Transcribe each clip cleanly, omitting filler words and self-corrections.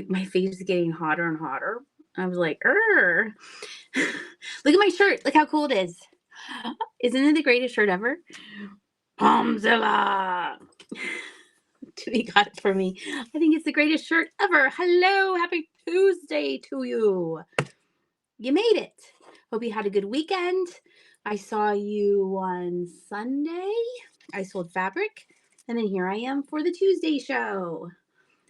my face is getting hotter and hotter. I was like, "Err." Look at my shirt. Look how cool it is. Isn't it the greatest shirt ever? Palmzilla. He got it for me. I think it's the greatest shirt ever. Hello, happy Tuesday to you. You made it. Hope you had a good weekend. I saw you on Sunday. I sold fabric. And then here I am for the Tuesday show.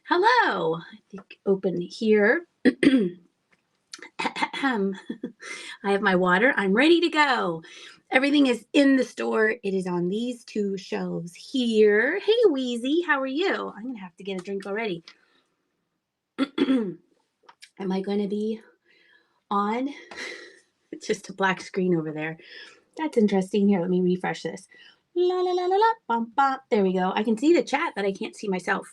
Hello. I think open here. I have my water. I'm ready to go. Everything is in the store. It is on these two shelves here. Hey, Wheezy, how are you? I'm going to have to get a drink already. Am I going to be on? It's just a black screen over there. That's interesting. Here, let me refresh this. La la la la la. Bum, bum. There we go. I can see the chat, but I can't see myself.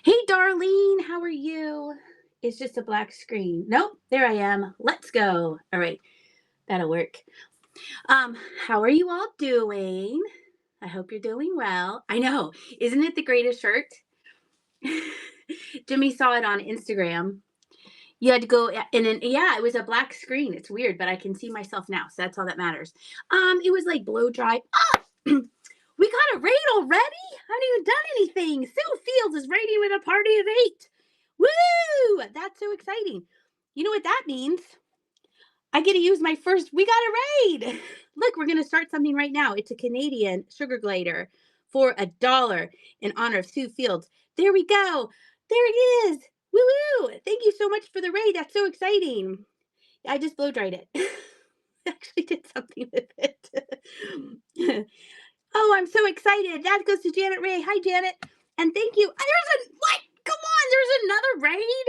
Hey, Darlene, how are you? It's just a black screen. Nope, there I am. Let's go. All right, that'll work. How are you all doing? I hope you're doing well. I know. Isn't it the greatest shirt? Jimmy saw it on Instagram. You had to go and then yeah, it was a black screen. It's weird, but I can see myself now, so that's all that matters. It was like blow dry. Oh, we got a raid already? I haven't even done anything. Sue Fields is raiding with a party of 8. Woo! That's so exciting. You know what that means? I get to use my first. We got a raid. Look, we're going to start something right now. It's a Canadian sugar glider for $1 in honor of Sue Fields. There we go. There it is. Woo woo. Thank you so much for the raid. That's so exciting. I just blow dried it. Actually did something with it. Oh, I'm so excited. That goes to Janet Ray. Hi, Janet. And thank you. There's a, what? Come on. There's another raid.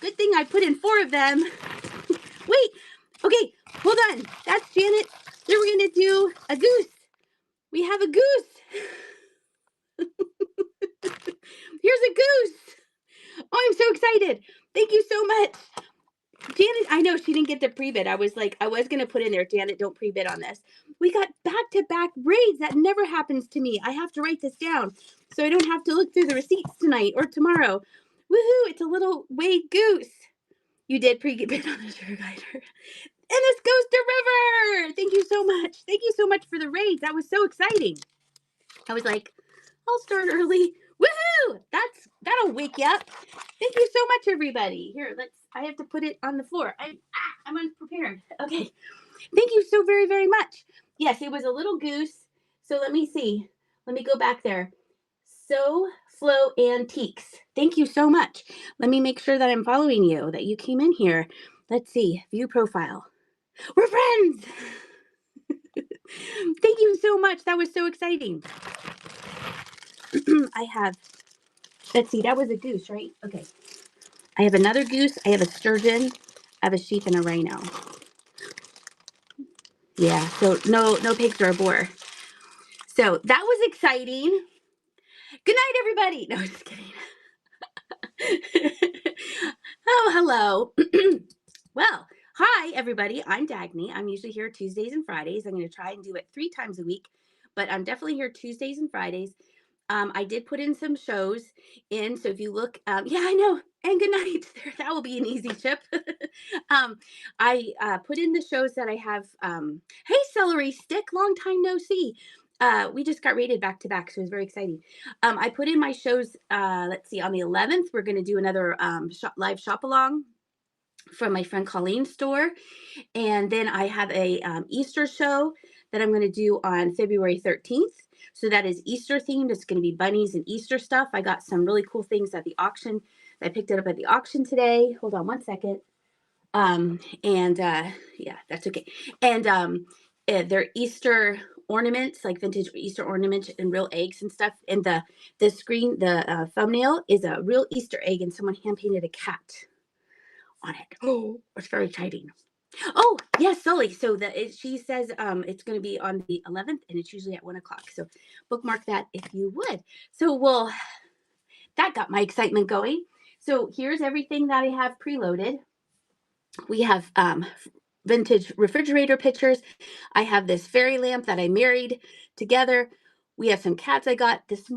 Good thing I put in 4 of them. Wait. Okay, hold on. That's Janet. Then we're going to do a goose. We have a goose. Here's a goose. Oh, I'm so excited. Thank you so much. Janet, I know she didn't get the pre-bid. I was going to put in there, Janet, don't pre-bid on this. We got back-to-back raids. That never happens to me. I have to write this down so I don't have to look through the receipts tonight or tomorrow. Woohoo, it's a little Wade goose. You did pre-bid on the sugar glider. And this goes to River. Thank you so much. Thank you so much for the raids. That was so exciting. I was like, I'll start early. Woohoo! That'll wake you up. Thank you so much, everybody. Here, I have to put it on the floor. I'm unprepared. Okay. Thank you so very, very much. Yes, it was a little goose. So let me see. Let me go back there. So Flow Antiques. Thank you so much. Let me make sure that I'm following you, that you came in here. Let's see. View profile. We're friends. Thank you so much. That was so exciting. I have, let's see, that was a goose, right? Okay. I have another goose. I have a sturgeon. I have a sheep and a rhino. Yeah, so no pigs or a boar. So that was exciting. Good night, everybody. No, just kidding. Oh, hello. Well, hi, everybody. I'm Dagny. I'm usually here Tuesdays and Fridays. I'm going to try and do it 3 times a week, but I'm definitely here Tuesdays and Fridays. I did put in some shows in, so if you look, yeah, I know, and good night. That will be an easy chip. I put in the shows that I have. Hey, Celery Stick, long time no see. We just got rated back to back, so it was very exciting. I put in my shows, let's see, on the 11th, we're going to do another live shop along from my friend Colleen's store. And then I have a Easter show that I'm going to do on February 13th. So that is Easter themed. It's going to be bunnies and Easter stuff. I got some really cool things at the auction. I picked it up at the auction today. Hold on one second. Yeah, that's okay. And they're Easter ornaments, like vintage Easter ornaments and real eggs and stuff. And the screen, the thumbnail is a real Easter egg, and someone hand painted a cat on it. Oh, it's very exciting. Oh, yes, Sully. So she says it's going to be on the 11th, and it's usually at 1 o'clock. So bookmark that if you would. So that got my excitement going. So here's everything that I have preloaded. We have vintage refrigerator pictures. I have this fairy lamp that I married together We have some cats I got this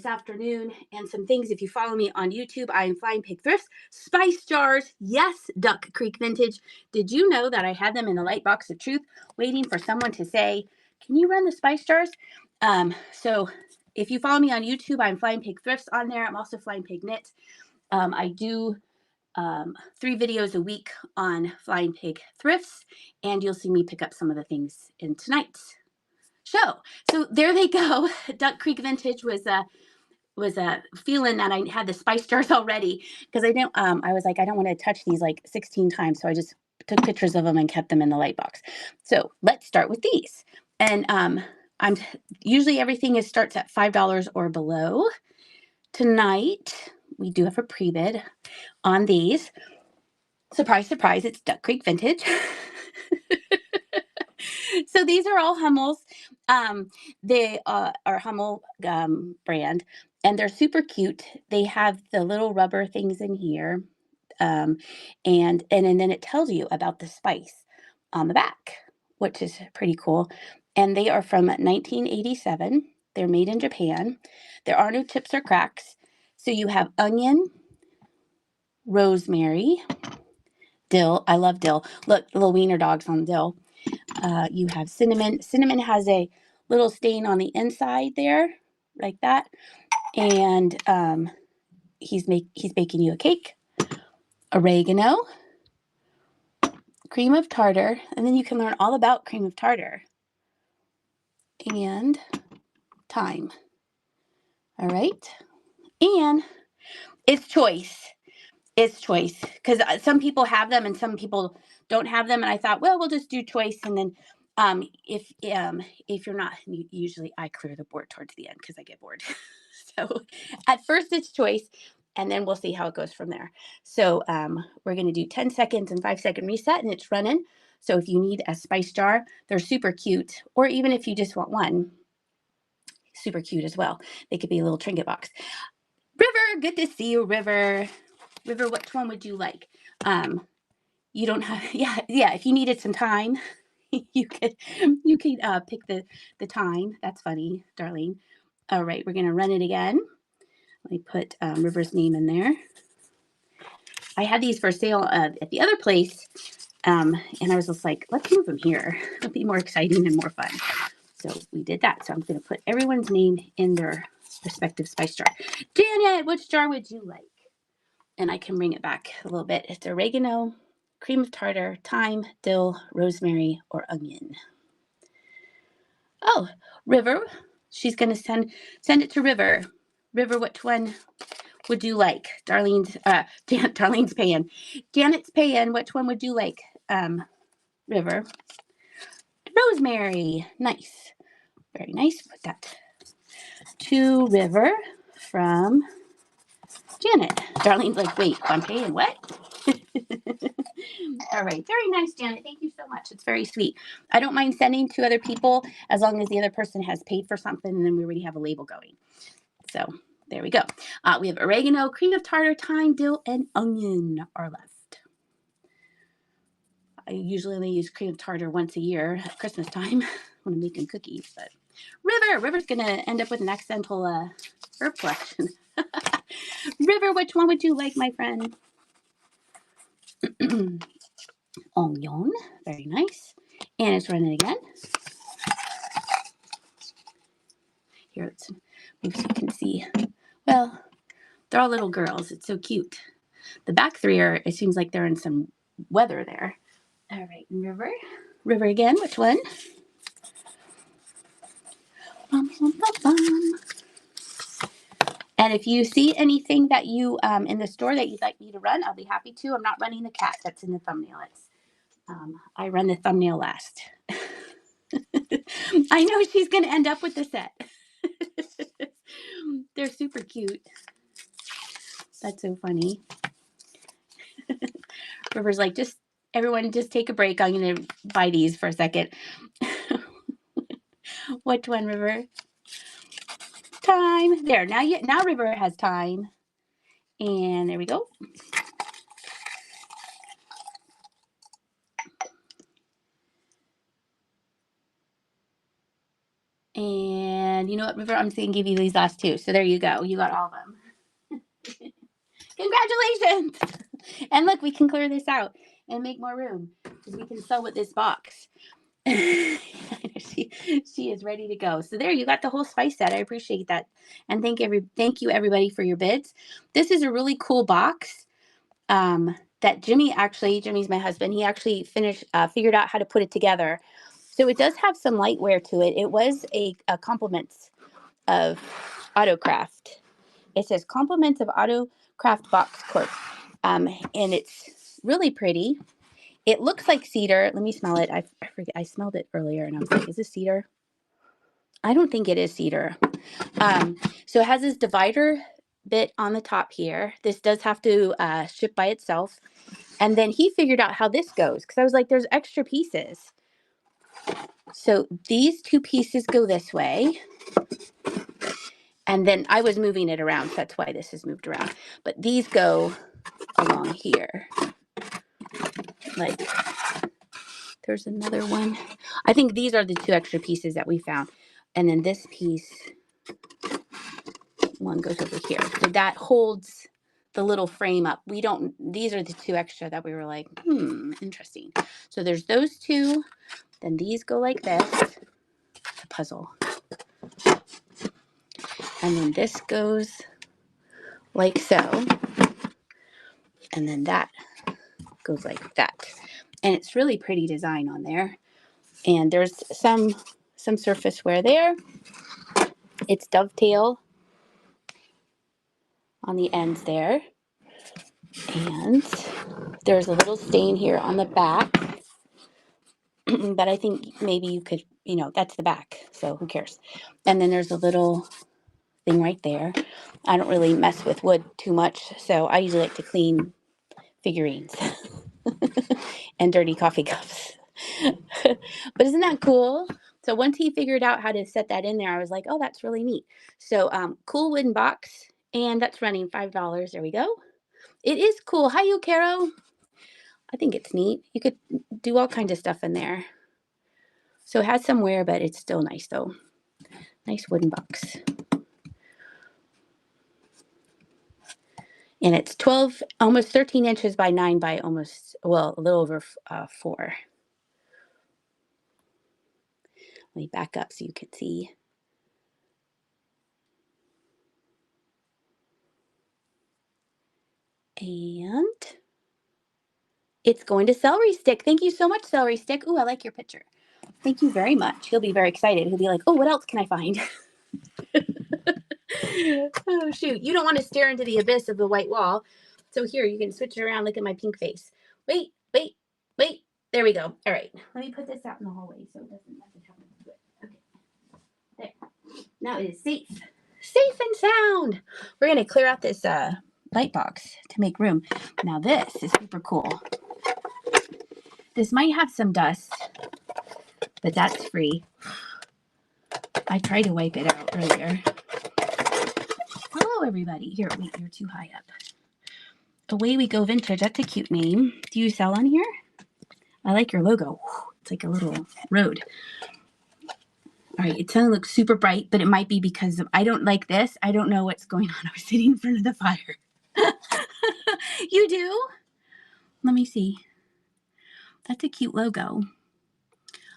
afternoon and some things. If you follow me on YouTube, I am Flying Pig Thrifts. Spice jars, yes, Duck Creek Vintage. Did you know that I had them in the light box of truth, waiting for someone to say, can you run the spice jars? So if you follow me on YouTube, I'm Flying Pig Thrifts on there. I'm also Flying Pig Knits. I do 3 videos a week on Flying Pig Thrifts, and you'll see me pick up some of the things in tonight's show. So there they go. Duck Creek Vintage was a feeling that I had the spice jars already, because I didn't. I was like, I don't want to touch these like 16 times, so I just took pictures of them and kept them in the light box. So let's start with these. And I'm usually everything starts at $5 or below. Tonight we do have a pre-bid on these. Surprise, surprise! It's Duck Creek Vintage. So these are all Hummels. They are Hummel brand, and they're super cute. They have the little rubber things in here, and then it tells you about the spice on the back, which is pretty cool. And they are from 1987. They're made in Japan. There are no chips or cracks. So you have onion, rosemary, dill. I love dill. Look, little wiener dogs on dill. You have cinnamon. Cinnamon has a little stain on the inside there, like that. And he's baking you a cake. Oregano, cream of tartar, and then you can learn all about cream of tartar. And thyme. All right. And it's choice. It's choice, because some people have them and some people don't have them. And I thought, well, we'll just do choice. And then if you're not, usually I clear the board towards the end because I get bored. So at first it's choice, and then we'll see how it goes from there. So we're going to do 10 seconds and 5-second reset, and it's running. So if you need a spice jar, they're super cute. Or even if you just want one, super cute as well. They could be a little trinket box. River, good to see you, River. River, which one would you like? You don't have, yeah. If you needed some time, you could pick the time. That's funny, Darlene. All right, we're gonna run it again. Let me put River's name in there. I had these for sale at the other place, and I was just like, let's move them here. It'll be more exciting and more fun. So we did that. So I'm gonna put everyone's name in their respective spice jar. Janet, which jar would you like? And I can bring it back a little bit. It's oregano, cream of tartar, thyme, dill, rosemary, or onion. Oh, River. She's going to send it to River. River, which one would you like? Darlene's paying. Janet's paying. Which one would you like? River. Rosemary. Nice. Very nice. Put that to River from Janet. Darlene's like, wait, I'm paying what? All right. Very nice, Janet. Thank you so much. It's very sweet. I don't mind sending to other people as long as the other person has paid for something, and then we already have a label going. So there we go. We have oregano, cream of tartar, thyme, dill, and onion are left. I usually only use cream of tartar once a year at Christmas time when I'm making cookies. But River's going to end up with an accidental herb collection. River, which one would you like, my friend? Onion, very nice. And it's running again. Here, let's move so you can see. Well, they're all little girls. It's so cute. The back 3 are, it seems like they're in some weather there. All right, River. River again, which one? Bum, bum, bum, bum. And if you see anything that you in the store that you'd like me to run, I'll be happy to. I'm not running the cat that's in the thumbnail. I run the thumbnail last. I know she's going to end up with the set. They're super cute. That's so funny. River's like, everyone just take a break. I'm going to buy these for a second. Which one, River? Time. There. Now River has time. And there we go. And And you know what, River? I'm just going to give you these last two. So there you go. You got all of them. Congratulations. And look, we can clear this out and make more room because we can sell with this box. she is ready to go. So there, you got the whole spice set. I appreciate that. And thank you everybody for your bids. This is a really cool box. That Jimmy's my husband. He actually figured out how to put it together. So it does have some lightware to it. It was a compliments of Autocraft. It says compliments of Autocraft Box Corp. And it's really pretty. It looks like cedar. Let me smell it. I forget. I smelled it earlier and I was like, is this cedar? I don't think it is cedar. So it has this divider bit on the top here. This does have to ship by itself. And then he figured out how this goes because I was like, there's extra pieces. So these two pieces go this way. And then I was moving it around. So that's why this is moved around. But these go along here. Like, there's another one. I think these are the two extra pieces that we found. And then this piece, one goes over here. So that holds the little frame up. These are the two extra that we were like, interesting. So there's those two. Then these go like this. It's a puzzle. And then this goes like so. And then that goes like that. And it's really pretty design on there. And there's some surface wear there. It's dovetail on the ends there. And there's a little stain here on the back. But I think maybe you could, that's the back. So who cares? And then there's a little thing right there. I don't really mess with wood too much. So I usually like to clean figurines and dirty coffee cups. But isn't that cool? So once he figured out how to set that in there, I was like, oh, that's really neat. So cool wooden box. And that's running $5. There we go. It is cool. Hi, you, Caro. I think it's neat. You could do all kinds of stuff in there. So it has some wear, but it's still nice, though. Nice wooden box. And it's 12, almost 13 inches by 9 by a little over 4. Let me back up so you can see. And it's going to Celery Stick. Thank you so much, Celery Stick. Ooh, I like your picture. Thank you very much. He'll be very excited. He'll be like, oh, what else can I find? Oh, shoot. You don't want to stare into the abyss of the white wall. So here, you can switch it around. Look at my pink face. Wait. There we go. All right. Let me put this out in the hallway so it doesn't happen to it. Okay. There. Now it is safe. Safe and sound. We're going to clear out this light box to make room. Now this is super cool. This might have some dust, but that's free. I tried to wipe it out earlier. Hello, everybody. Here, wait, you're too high up. Away We Go Vintage. That's a cute name. Do you sell on here? I like your logo. It's like a little road. All right, it doesn't look super bright, but it might be because I don't like this. I don't know what's going on. I was sitting in front of the fire. You do? Let me see. That's a cute logo.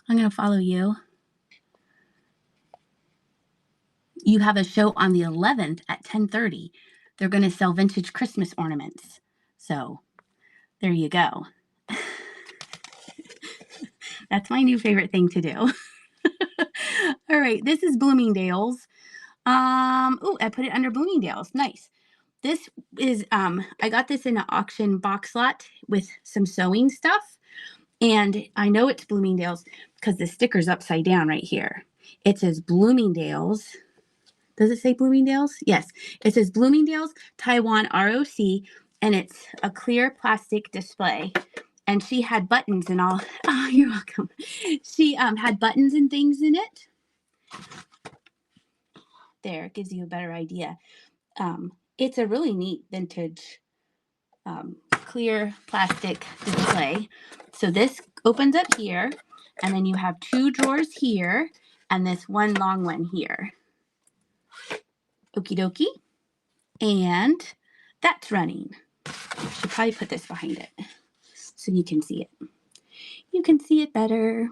I'm going to follow you. You have a show on the 11th at 10:30. They're going to sell vintage Christmas ornaments. So there you go. That's my new favorite thing to do. All right, this is Bloomingdale's. I put it under Bloomingdale's. Nice. This is, I got this in an auction box lot with some sewing stuff. And I know it's Bloomingdale's because the sticker's upside down right here. It says Bloomingdale's. Does it say Bloomingdale's? Yes. It says Bloomingdale's Taiwan ROC, and it's a clear plastic display. And she had buttons and all. Oh, you're welcome. She had buttons and things in it. There, gives you a better idea. It's a really neat vintage clear plastic display. So this opens up here, and then you have 2 drawers here, and this one long one here. Okie dokie. And that's running. I should probably put this behind it so you can see it. You can see it better.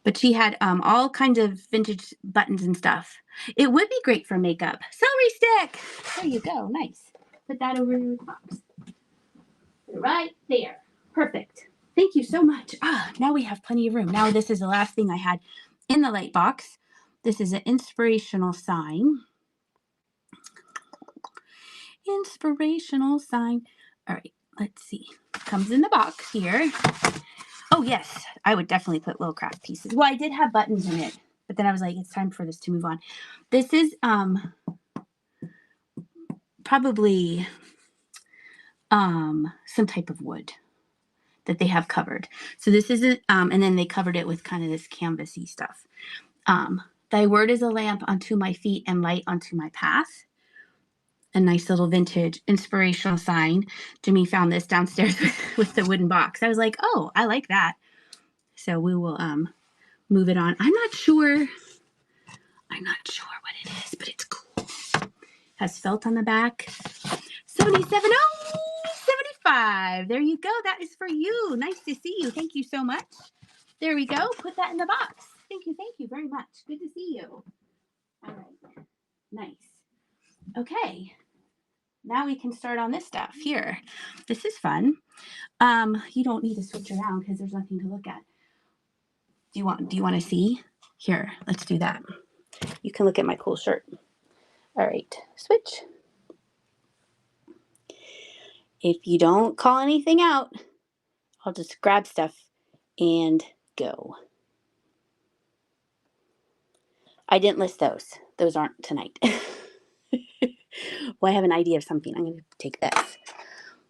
But she had all kinds of vintage buttons and stuff. It would be great for makeup. Celery stick. There you go. Nice. Put that over your box. Right there. Perfect. Thank you so much. Now we have plenty of room. Now this is the last thing I had in the light box. This is an inspirational sign. Inspirational sign. All right, let's see. Comes in the box here. Oh yes, I would definitely put little craft pieces. Well, I did have buttons in it, but then I was like, it's time for this to move on. This is probably some type of wood that they have covered. So this is and then they covered it with kind of this canvasy stuff. Thy word is a lamp unto my feet and light unto my path. A nice little vintage inspirational sign. Jimmy found this downstairs with the wooden box. I was like, oh, I like that. So we will move it on. I'm not sure what it is, but it's cool. Has felt on the back. 77. Oh, 75. There you go. That is for you. Nice to see you. Thank you so much. There we go. Put that in the box. Thank you very much. Good to see you. All right. Nice. Okay. Now we can start on this stuff here. This is fun. You don't need to switch around because there's nothing to look at. Do you want to see? Here, let's do that. You can look at my cool shirt. All right, switch. If you don't call anything out, I'll just grab stuff and go. I didn't list those. Those aren't tonight. Well, I have an idea of something. I'm going to take this.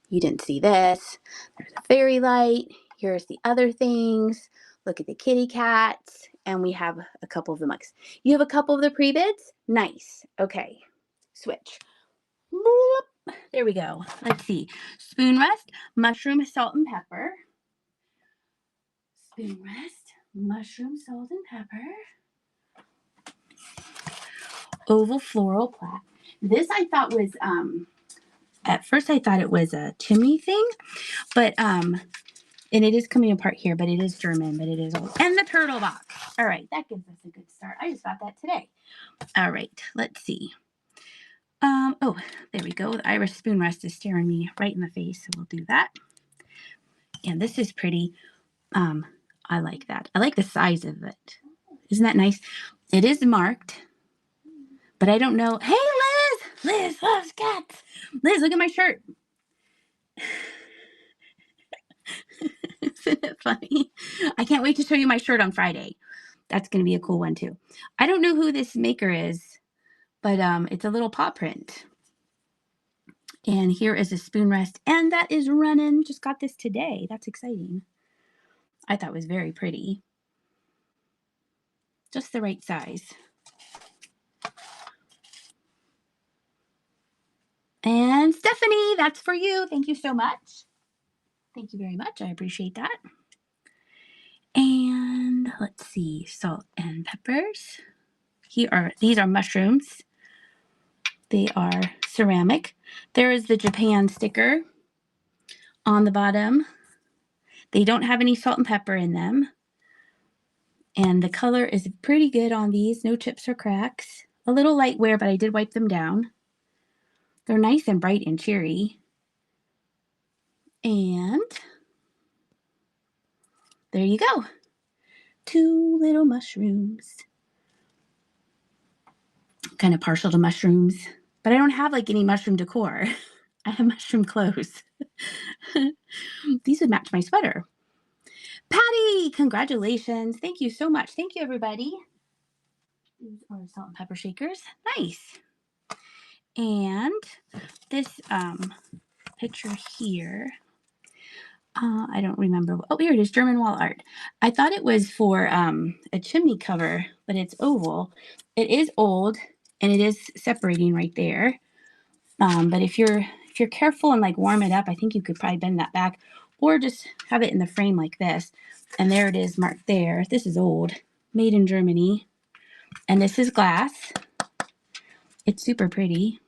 You didn't see this. There's a fairy light. Here's the other things. Look at the kitty cats. And we have a couple of the mugs. You have a couple of the pre-bids? Nice. Okay. Switch. There we go. Let's see. Spoon rest, mushroom, salt, and pepper. Spoon rest, mushroom, salt, and pepper. Oval floral plaque. This I thought was, at first I thought it was a chimney thing, but, and it is coming apart here, but it is German, but it is old. And the turtle box. All right, that gives us a good start. I just got that today. All right, let's see. Oh, there we go. The Irish spoon rest is staring me right in the face, so we'll do that. And this is pretty. I like that. I like the size of it. Isn't that nice? It is marked, but I don't know. Hey, Liz! Liz loves cats. Liz, look at my shirt. Isn't it funny? I can't wait to show you my shirt on Friday. That's going to be a cool one, too. I don't know who this maker is, but it's a little paw print. And here is a spoon rest, and that is running. Just got this today. That's exciting. I thought it was very pretty. Just the right size. And Stephanie, that's for you. Thank you so much. Thank you very much. I appreciate that. And let's see, salt and peppers. These are mushrooms. They are ceramic. There is the Japan sticker on the bottom. They don't have any salt and pepper in them. And the color is pretty good on these. No chips or cracks. A little light wear, but I did wipe them down. They're nice and bright and cheery. And there you go. 2 little mushrooms. Kind of partial to mushrooms, but I don't have like any mushroom decor. I have mushroom clothes. These would match my sweater. Patty, congratulations. Thank you so much. Thank you, everybody. These are salt and pepper shakers. Nice. And this picture here, I don't remember. Oh, here it is, German wall art. I thought it was for a chimney cover, but it's oval. It is old, and it is separating right there. But if you're careful and like warm it up, I think you could probably bend that back, or just have it in the frame like this. And there it is marked there. This is old, made in Germany, and this is glass. It's super pretty.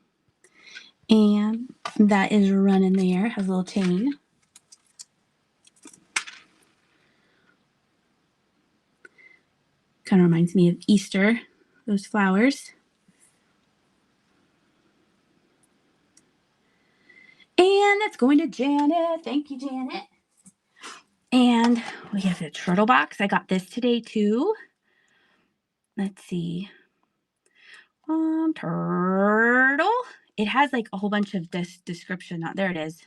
And that is running there. Has a little chain. Kind of reminds me of Easter, those flowers. And that's going to Janet. Thank you, Janet. And we have a turtle box. I got this today too. Let's see. Turtle. It has like a whole bunch of this description. There it is.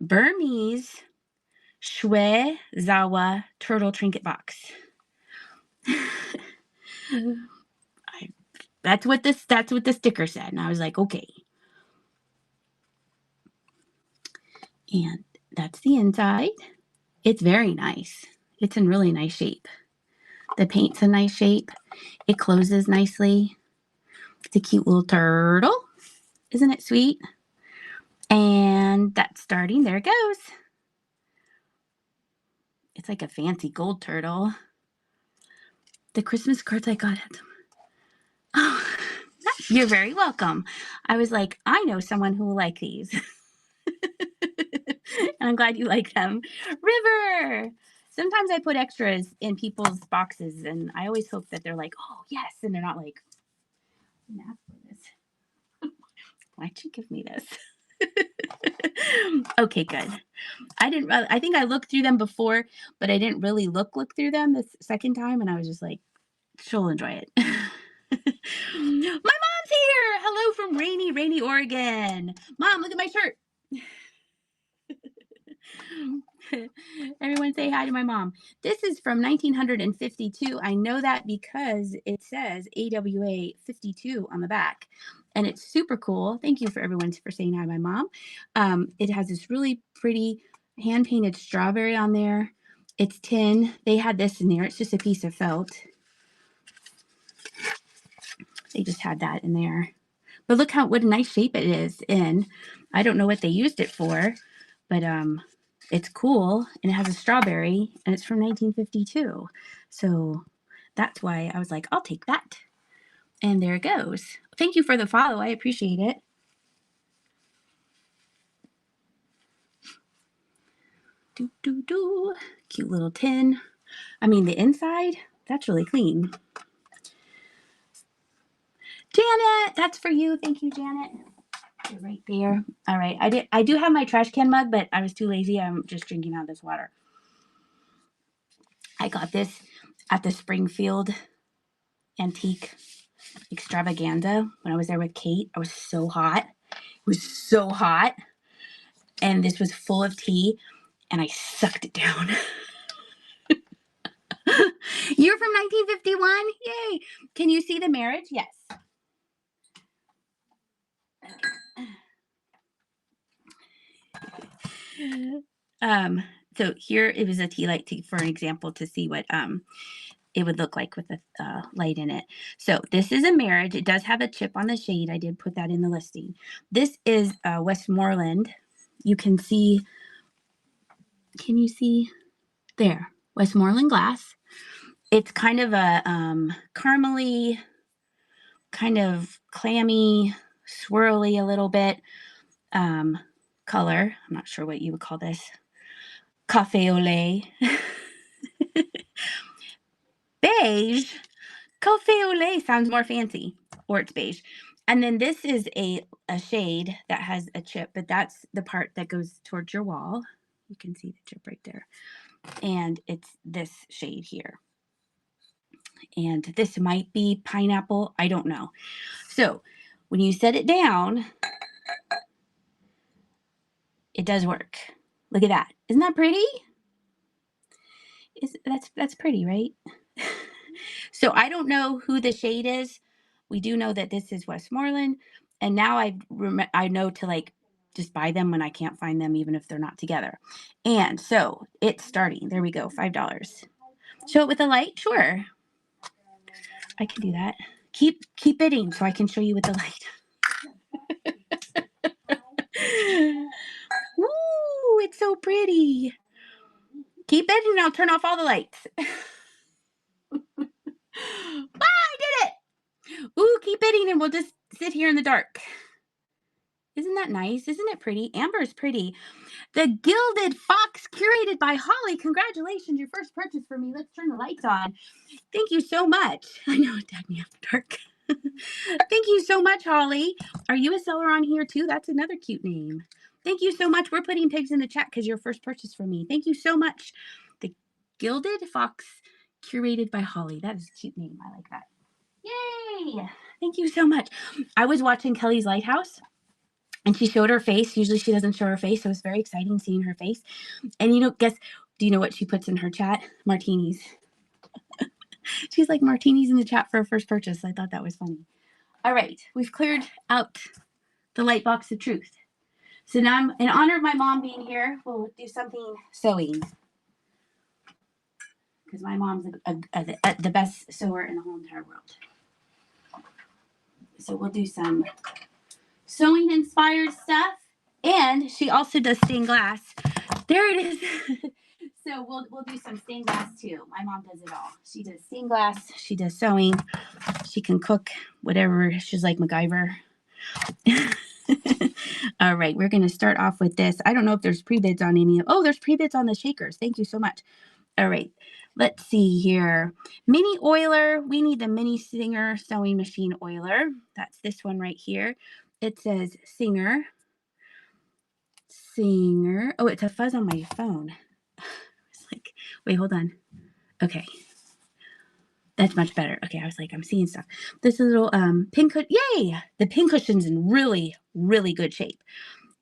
Burmese Shwe Zawa turtle trinket box. That's what the sticker said. And I was like, okay. And that's the inside. It's very nice. It's in really nice shape. The paint's a nice shape. It closes nicely. It's a cute little turtle. Isn't it sweet? And that's starting. There it goes. It's like a fancy gold turtle. The Christmas cards I got at them. Oh, you're very welcome. I was like, I know someone who will like these. And I'm glad you like them. River! Sometimes I put extras in people's boxes, and I always hope that they're like, oh, yes. And they're not like, why'd you give me this? Okay, good. I think I looked through them before, but I didn't really look through them the second time, and I was just like, she'll enjoy it. My mom's here. Hello from rainy Oregon. Mom, look at my shirt. Everyone say hi to my mom. This is from 1952. I know that because it says AWA 52 on the back, and it's super cool. Thank you for everyone for saying hi to my mom. It has this really pretty hand-painted strawberry on there. It's tin. They had this in there. It's just a piece of felt. They just had that in there. But look what a nice shape it is in. I don't know what they used it for, but it's cool, and it has a strawberry, and it's from 1952. So that's why I was like, I'll take that. And there it goes. Thank you for the follow. I appreciate it. Cute little tin. I mean, the inside, that's really clean. Janet, that's for you. Thank you, Janet. You're right there. All right. I do have my trash can mug, but I was too lazy. I'm just drinking out of this water. I got this at the Springfield Antique Extravaganza when I was there with Kate. I was so hot. It was so hot. And this was full of tea, and I sucked it down. You're from 1951? Yay. Can you see the marriage? Yes. So here it was a tea light for an example to see what it would look like with a light in it. So this is a marriage. It does have a chip on the shade. I did put that in the listing. This is Westmoreland. You can see, can you see there? Westmoreland glass. It's kind of a caramely, kind of clammy, swirly a little bit color. I'm not sure what you would call this. Cafe au lait. Beige. Cafe au lait sounds more fancy, or it's beige. And then this is a shade that has a chip, but that's the part that goes towards your wall. You can see the chip right there. And it's this shade here. And this might be pineapple. I don't know. So when you set it down, it does work. Look at that. Isn't that pretty? That's pretty, right? So I don't know who the shade is. We do know that this is Westmoreland, and now I know to like just buy them when I can't find them, even if they're not together. And so it's starting. There we go, $5. Show it with a light, sure. I can do that. Keep bidding so I can show you with the light. Ooh, it's so pretty. Keep bidding, and I'll turn off all the lights. Ah, I did it. Ooh, keep bidding and we'll just sit here in the dark. Isn't that nice? Isn't it pretty? Amber's pretty. The Gilded Fox, curated by Holly. Congratulations, your first purchase for me. Let's turn the lights on. Thank you so much. I know it had me after dark. Thank you so much, Holly. Are you a seller on here too? That's another cute name. Thank you so much. We're putting pigs in the chat because your first purchase for me. Thank you so much. The Gilded Fox, curated by Holly. That is a cute name. I like that. Yay! Thank you so much. I was watching Kelly's Lighthouse and she showed her face. Usually she doesn't show her face, so it was very exciting seeing her face. And do you know what she puts in her chat? Martinis. She's like, martinis in the chat for her first purchase. I thought that was funny. All right, we've cleared out the light box of truth. So now I'm, in honor of my mom being here, we'll do something sewing. Because my mom's the best sewer in the whole entire world. So we'll do some sewing inspired stuff. And she also does stained glass. There it is. So we'll do some stained glass too. My mom does it all. She does stained glass. She does sewing. She can cook whatever. She's like MacGyver. All right, we're going to start off with this. I don't know if there's pre-bids on any of. Oh, there's pre-bids on the shakers. Thank you so much. All right, let's see here. Mini oiler. We need the Mini Singer sewing machine oiler. That's this one right here. It says Singer. Singer. Oh, it's a fuzz on my phone. It's like, wait, hold on. Okay. That's much better. Okay, I was like, I'm seeing stuff. This little pin cushion. Yay! The pin cushion's in really, really good shape.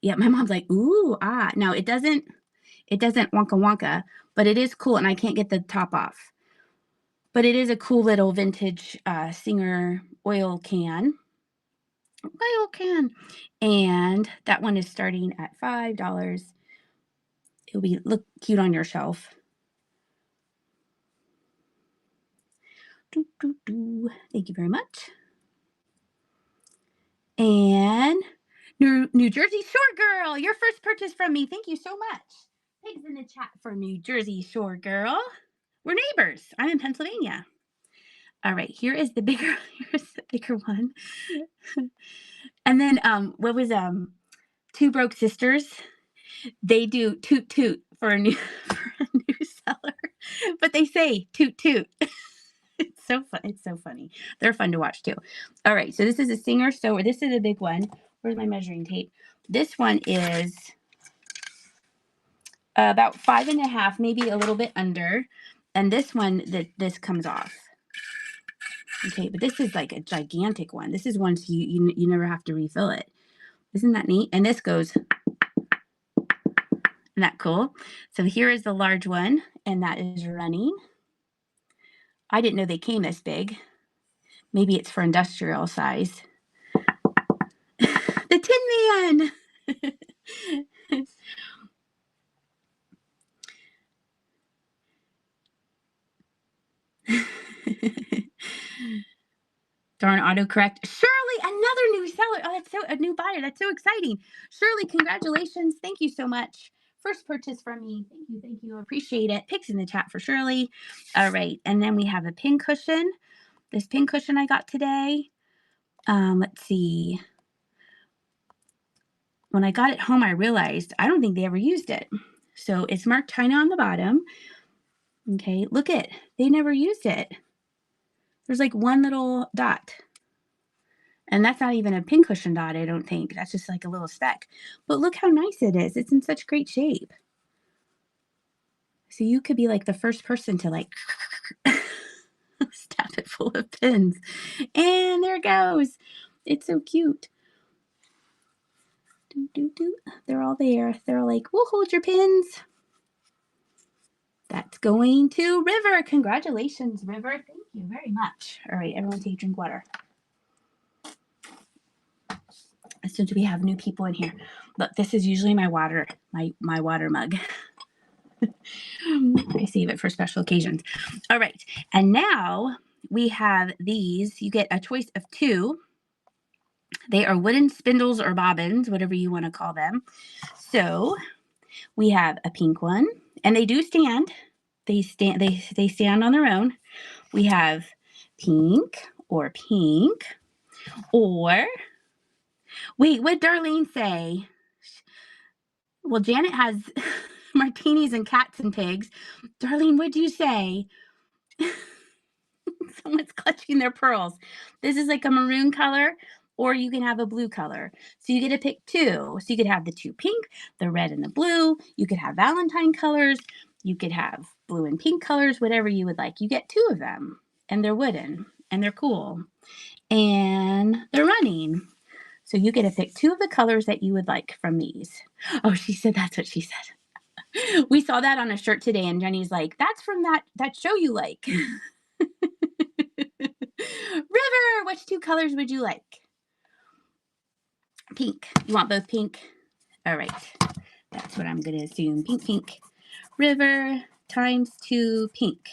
Yeah, my mom's like, ooh, ah. Now it doesn't wonka wonka, but it is cool, and I can't get the top off. But it is a cool little vintage Singer oil can. Oil can. And that one is starting at $5. It'll look cute on your shelf. Thank you very much. And New Jersey Shore Girl, your first purchase from me. Thank you so much. Pigs in the chat for New Jersey Shore Girl. We're neighbors. I'm in Pennsylvania. All right, here's the bigger one. And then what was Two Broke Sisters? They do toot toot for a new seller, but they say toot toot. It's so fun. It's so funny. They're fun to watch too. All right, so this is a Singer sewer. This is a big one. Where's my measuring tape? This one is about 5.5, maybe a little bit under. And this one, this comes off. Okay, but this is like a gigantic one. This is one so you never have to refill it. Isn't that neat? And this goes. Isn't that cool? So here is the large one, and that is running. I didn't know they came this big. Maybe it's for industrial size. The Tin Man! Darn autocorrect. Shirley, another new seller. Oh, that's a new buyer. That's so exciting. Shirley, congratulations. Thank you so much. First purchase from me. Thank you. Appreciate it. Pics in the chat for Shirley. All right. And then we have a pin cushion. This pin cushion I got today. Let's see. When I got it home, I realized I don't think they ever used it. So it's marked China on the bottom. Okay, look they never used it. There's like one little dot. And that's not even a pin cushion dot, I don't think. That's just like a little speck. But look how nice it is. It's in such great shape. So you could be like the first person to like stuff it full of pins. And there it goes. It's so cute. They're all there. They're like, we'll hold your pins. That's going to River. Congratulations, River. Thank you very much. All right, everyone take a drink water. Since we have new people in here. Look, this is usually my water, my water mug. I save it for special occasions. All right, and now we have these. You get a choice of two. They are wooden spindles or bobbins, whatever you want to call them. So we have a pink one, and they do stand. They stand on their own. We have pink, or pink, or wait, what did Darlene say? Well, Janet has martinis and cats and pigs. Darlene, what'd you say? Someone's clutching their pearls. This is like a maroon color, or you can have a blue color. So you get to pick two. So you could have the two pink, the red and the blue. You could have Valentine colors. You could have blue and pink colors, whatever you would like. You get two of them, and they're wooden, and they're cool, and they're running. So you get to pick two of the colors that you would like from these. Oh, she said that's what she said. We saw that on a shirt today, and Jenny's like, that's from that show you like. River, which two colors would you like? Pink. You want both pink? All right. That's what I'm going to assume. Pink, pink. River times 2 pink.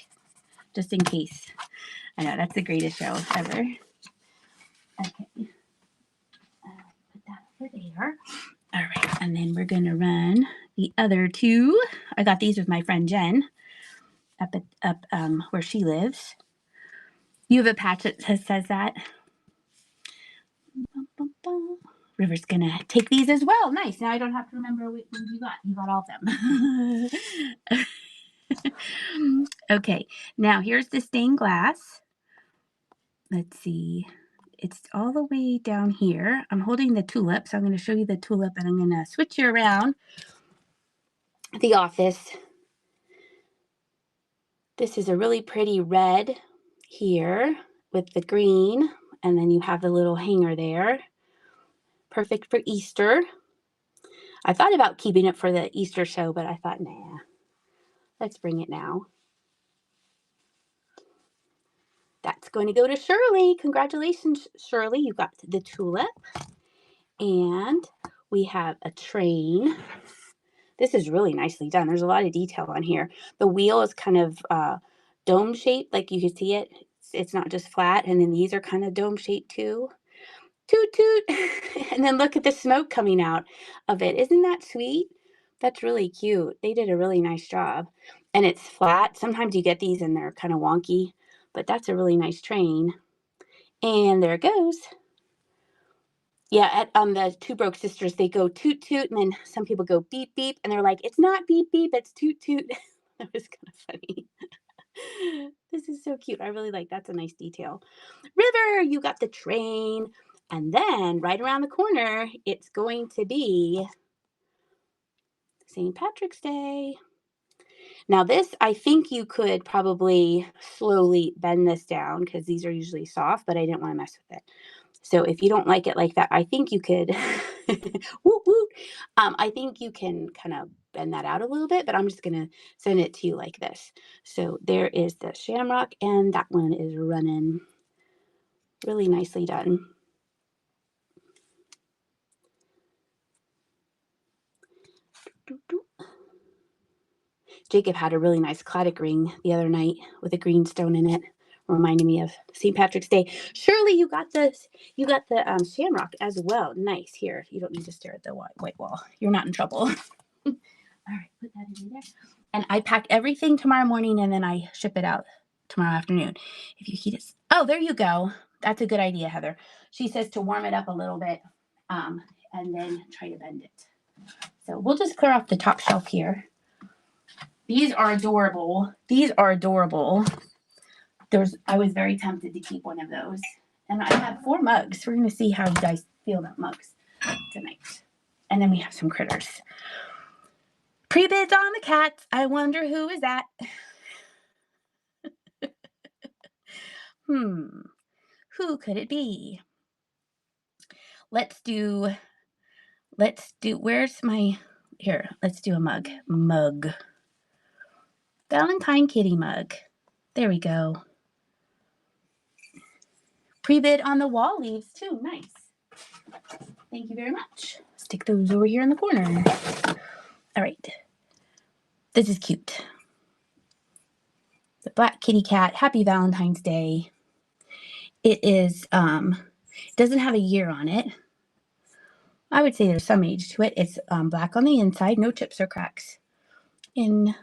Just in case. I know, that's the greatest show ever. Okay. Put that over there. All right. And then we're going to run the other two. I got these with my friend Jen up where she lives. You have a patch that says that. River's gonna take these as well. Nice. Now I don't have to remember which ones you got. You got all of them. Okay. Now here's the stained glass. Let's see. It's all the way down here. I'm holding the tulip, so I'm going to show you the tulip, and I'm going to switch you around the office. This is a really pretty red here with the green, and then you have the little hanger there. Perfect for Easter. I thought about keeping it for the Easter show, but I thought, nah, let's bring it now. That's going to go to Shirley. Congratulations, Shirley. You got the tulip. And we have a train. This is really nicely done. There's a lot of detail on here. The wheel is kind of dome shaped, like you can see it. It's not just flat. And then these are kind of dome shaped too. Toot toot. And then look at the smoke coming out of it. Isn't that sweet? That's really cute. They did a really nice job. And it's flat. Sometimes you get these and they're kind of wonky, but that's a really nice train. And there it goes. Yeah, at the Two Broke Sisters, they go toot toot, and then some people go beep beep, and they're like, it's not beep beep, it's toot toot. That was kind of funny. This is so cute. I really like that's a nice detail. River, you got the train, and then right around the corner, it's going to be St. Patrick's Day. Now this, I think you could probably slowly bend this down because these are usually soft, but I didn't want to mess with it. So if you don't like it like that, I think you could, whoop, whoop. I think you can kind of bend that out a little bit, but I'm just going to send it to you like this. So there is the shamrock, and that one is running really nicely done. Jacob had a really nice claddagh ring the other night with a green stone in it. Reminding me of St. Patrick's Day. Shirley, you got this. You got the shamrock as well. Nice. Here, you don't need to stare at the white wall. You're not in trouble. All right, put that in there. And I pack everything tomorrow morning, and then I ship it out tomorrow afternoon. If you heat it. Oh, there you go. That's a good idea, Heather. She says to warm it up a little bit, and then try to bend it. So we'll just clear off the top shelf here. These are adorable. These are adorable. I was very tempted to keep one of those. And I have 4 mugs. We're going to see how you guys feel about mugs tonight. And then we have some critters. Pre-bids on the cats. I wonder who is that? Who could it be? Let's do, where's my, here, let's do a mug. Mug. Valentine Kitty mug. There we go. Pre-bid on the wall leaves too. Nice. Thank you very much. Stick those over here in the corner. All right. This is cute. The black kitty cat. Happy Valentine's Day. It is, doesn't have a year on it. I would say there's some age to it. It's black on the inside, no chips or cracks. And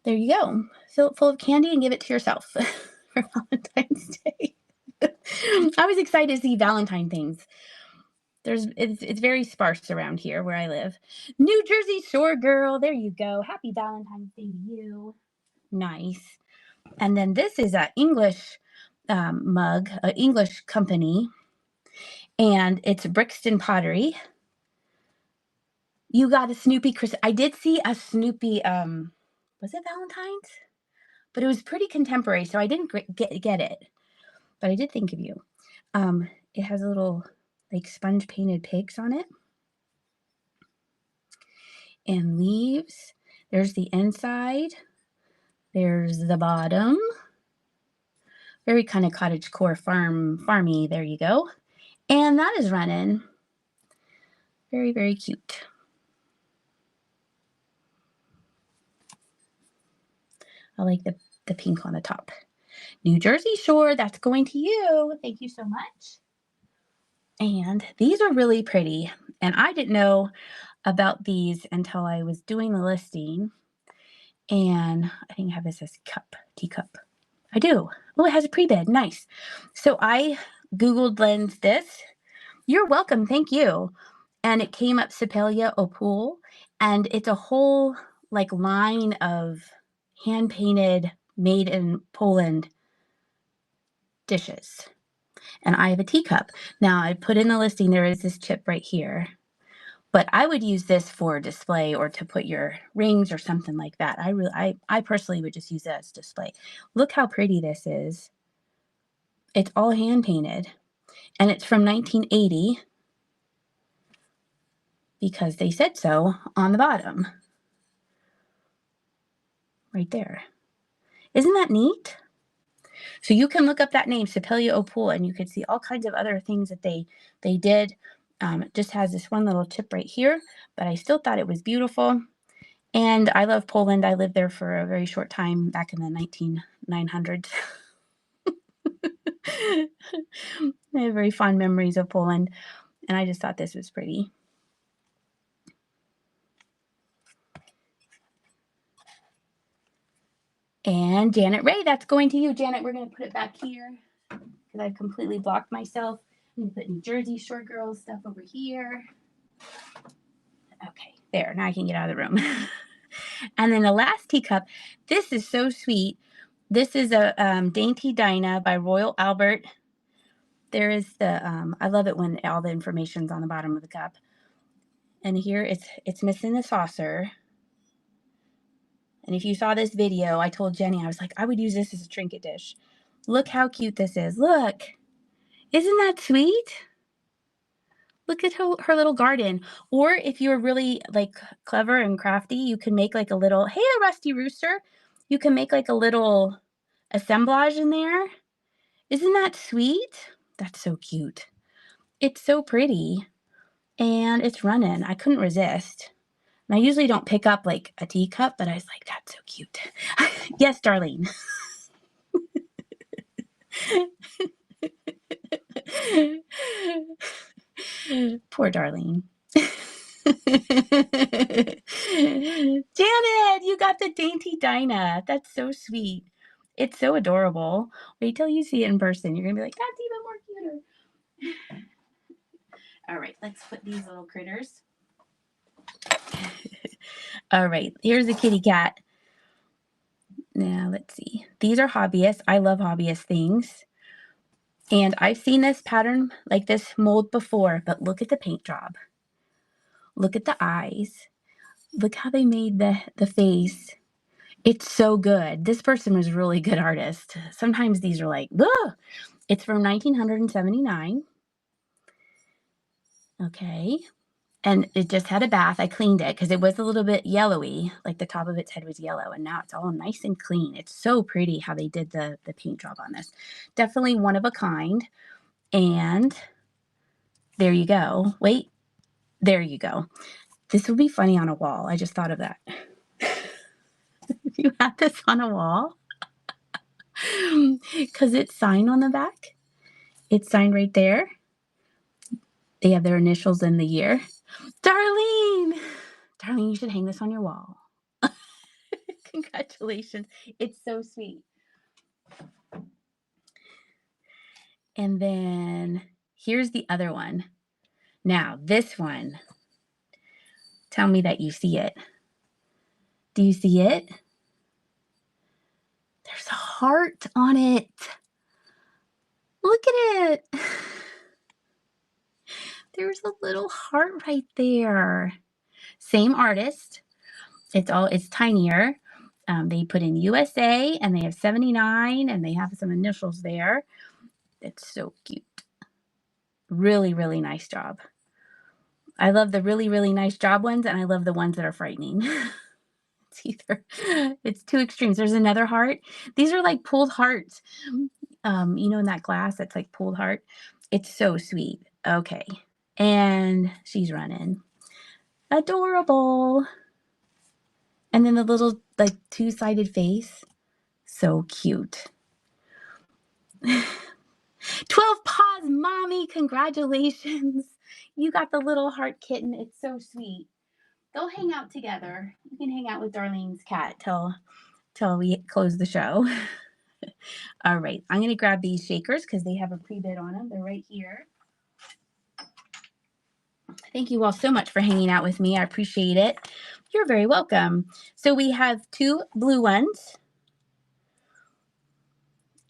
there you go. Fill it full of candy and give it to yourself for Valentine's Day. I was excited to see Valentine things. It's very sparse around here where I live. New Jersey Shore girl, there you go. Happy Valentine's Day to you. Nice. And then this is a English mug, an English company, and it's Brixton Pottery. You got a Snoopy Chris. I did see a Snoopy. Was it Valentine's? But it was pretty contemporary, so I didn't get it. But I did think of you. It has a little like sponge painted pigs on it, and leaves. There's the inside. There's the bottom. Very kind of cottagecore farmy. There you go. And that is running. Very, very cute. I like the pink on the top. New Jersey Shore, that's going to you. Thank you so much. And these are really pretty. And I didn't know about these until I was doing the listing. And I think I have this as teacup. I do. Oh, it has a pre-bed. Nice. So I Googled lens this. You're welcome. Thank you. And it came up Sepelia Opal. And it's a whole like line of hand painted, made in Poland dishes. And I have a teacup. Now I put in the listing, there is this chip right here. But I would use this for display or to put your rings or something like that. I personally would just use that as display. Look how pretty this is. It's all hand painted. And it's from 1980 because they said so on the bottom. Right there. Isn't that neat? So you can look up that name, Sepelia Opal, and you can see all kinds of other things that they did. It just has this one little chip right here, but I still thought it was beautiful. And I love Poland. I lived there for a very short time back in the 1900s. I have very fond memories of Poland, and I just thought this was pretty. And Janet Ray, that's going to you. Janet, we're going to put it back here because I've completely blocked myself. I'm going to put New Jersey Shore Girls stuff over here. Okay, there. Now I can get out of the room. And then the last teacup. This is so sweet. This is a Dainty Dinah by Royal Albert. There is the, I love it when all the information's on the bottom of the cup. And here it's missing the saucer. And if you saw this video, I told Jenny, I was like, I would use this as a trinket dish. Look how cute this is. Look. Isn't that sweet? Look at her little garden. Or if you're really like clever and crafty, you can make like a little, hey, a Rusty Rooster. You can make like a little assemblage in there. Isn't that sweet? That's so cute. It's so pretty. And it's running. I couldn't resist. And I usually don't pick up like a teacup, but I was like, that's so cute. Yes, Darlene. Poor Darlene. Janet, you got the Dainty Dinah. That's so sweet. It's so adorable. Wait till you see it in person. You're going to be like, that's even more cuter. All right, let's put these little critters. All right, here's the kitty cat. Now, let's see. These are hobbyists. I love hobbyist things. And I've seen this pattern, like this mold before, but look at the paint job. Look at the eyes. Look how they made the face. It's so good. This person was a really good artist. Sometimes these are like, ugh! It's from 1979. Okay. And it just had a bath. I cleaned it because it was a little bit yellowy, like the top of its head was yellow, and now it's all nice and clean. It's so pretty how they did the paint job on this. Definitely one of a kind. And there you go. Wait, there you go. This would be funny on a wall. I just thought of that. If you had this on a wall, because it's signed on the back. It's signed right there. They have their initials and the year. Darlene, you should hang this on your wall. Congratulations. It's so sweet. And then here's the other one. Now, this one, tell me that you see it. Do you see it? There's a heart on it. Look at it. There's a little heart right there. Same artist. It's tinier. They put in USA and they have 79 and they have some initials there. It's so cute. Really, really nice job. I love the really, really nice job ones, and I love the ones that are frightening. It's two extremes. There's another heart. These are like pulled hearts. In that glass that's like pulled heart. It's so sweet. Okay. And she's running. Adorable. And then the little like two-sided face. So cute. 12 paws, mommy. Congratulations. You got the little heart kitten. It's so sweet. They'll hang out together. You can hang out with Darlene's cat till we close the show. All right, I'm going to grab these shakers because they have a pre-bid on them. They're right here. Thank you all so much for hanging out with me. I appreciate it. You're very welcome. So we have two blue ones,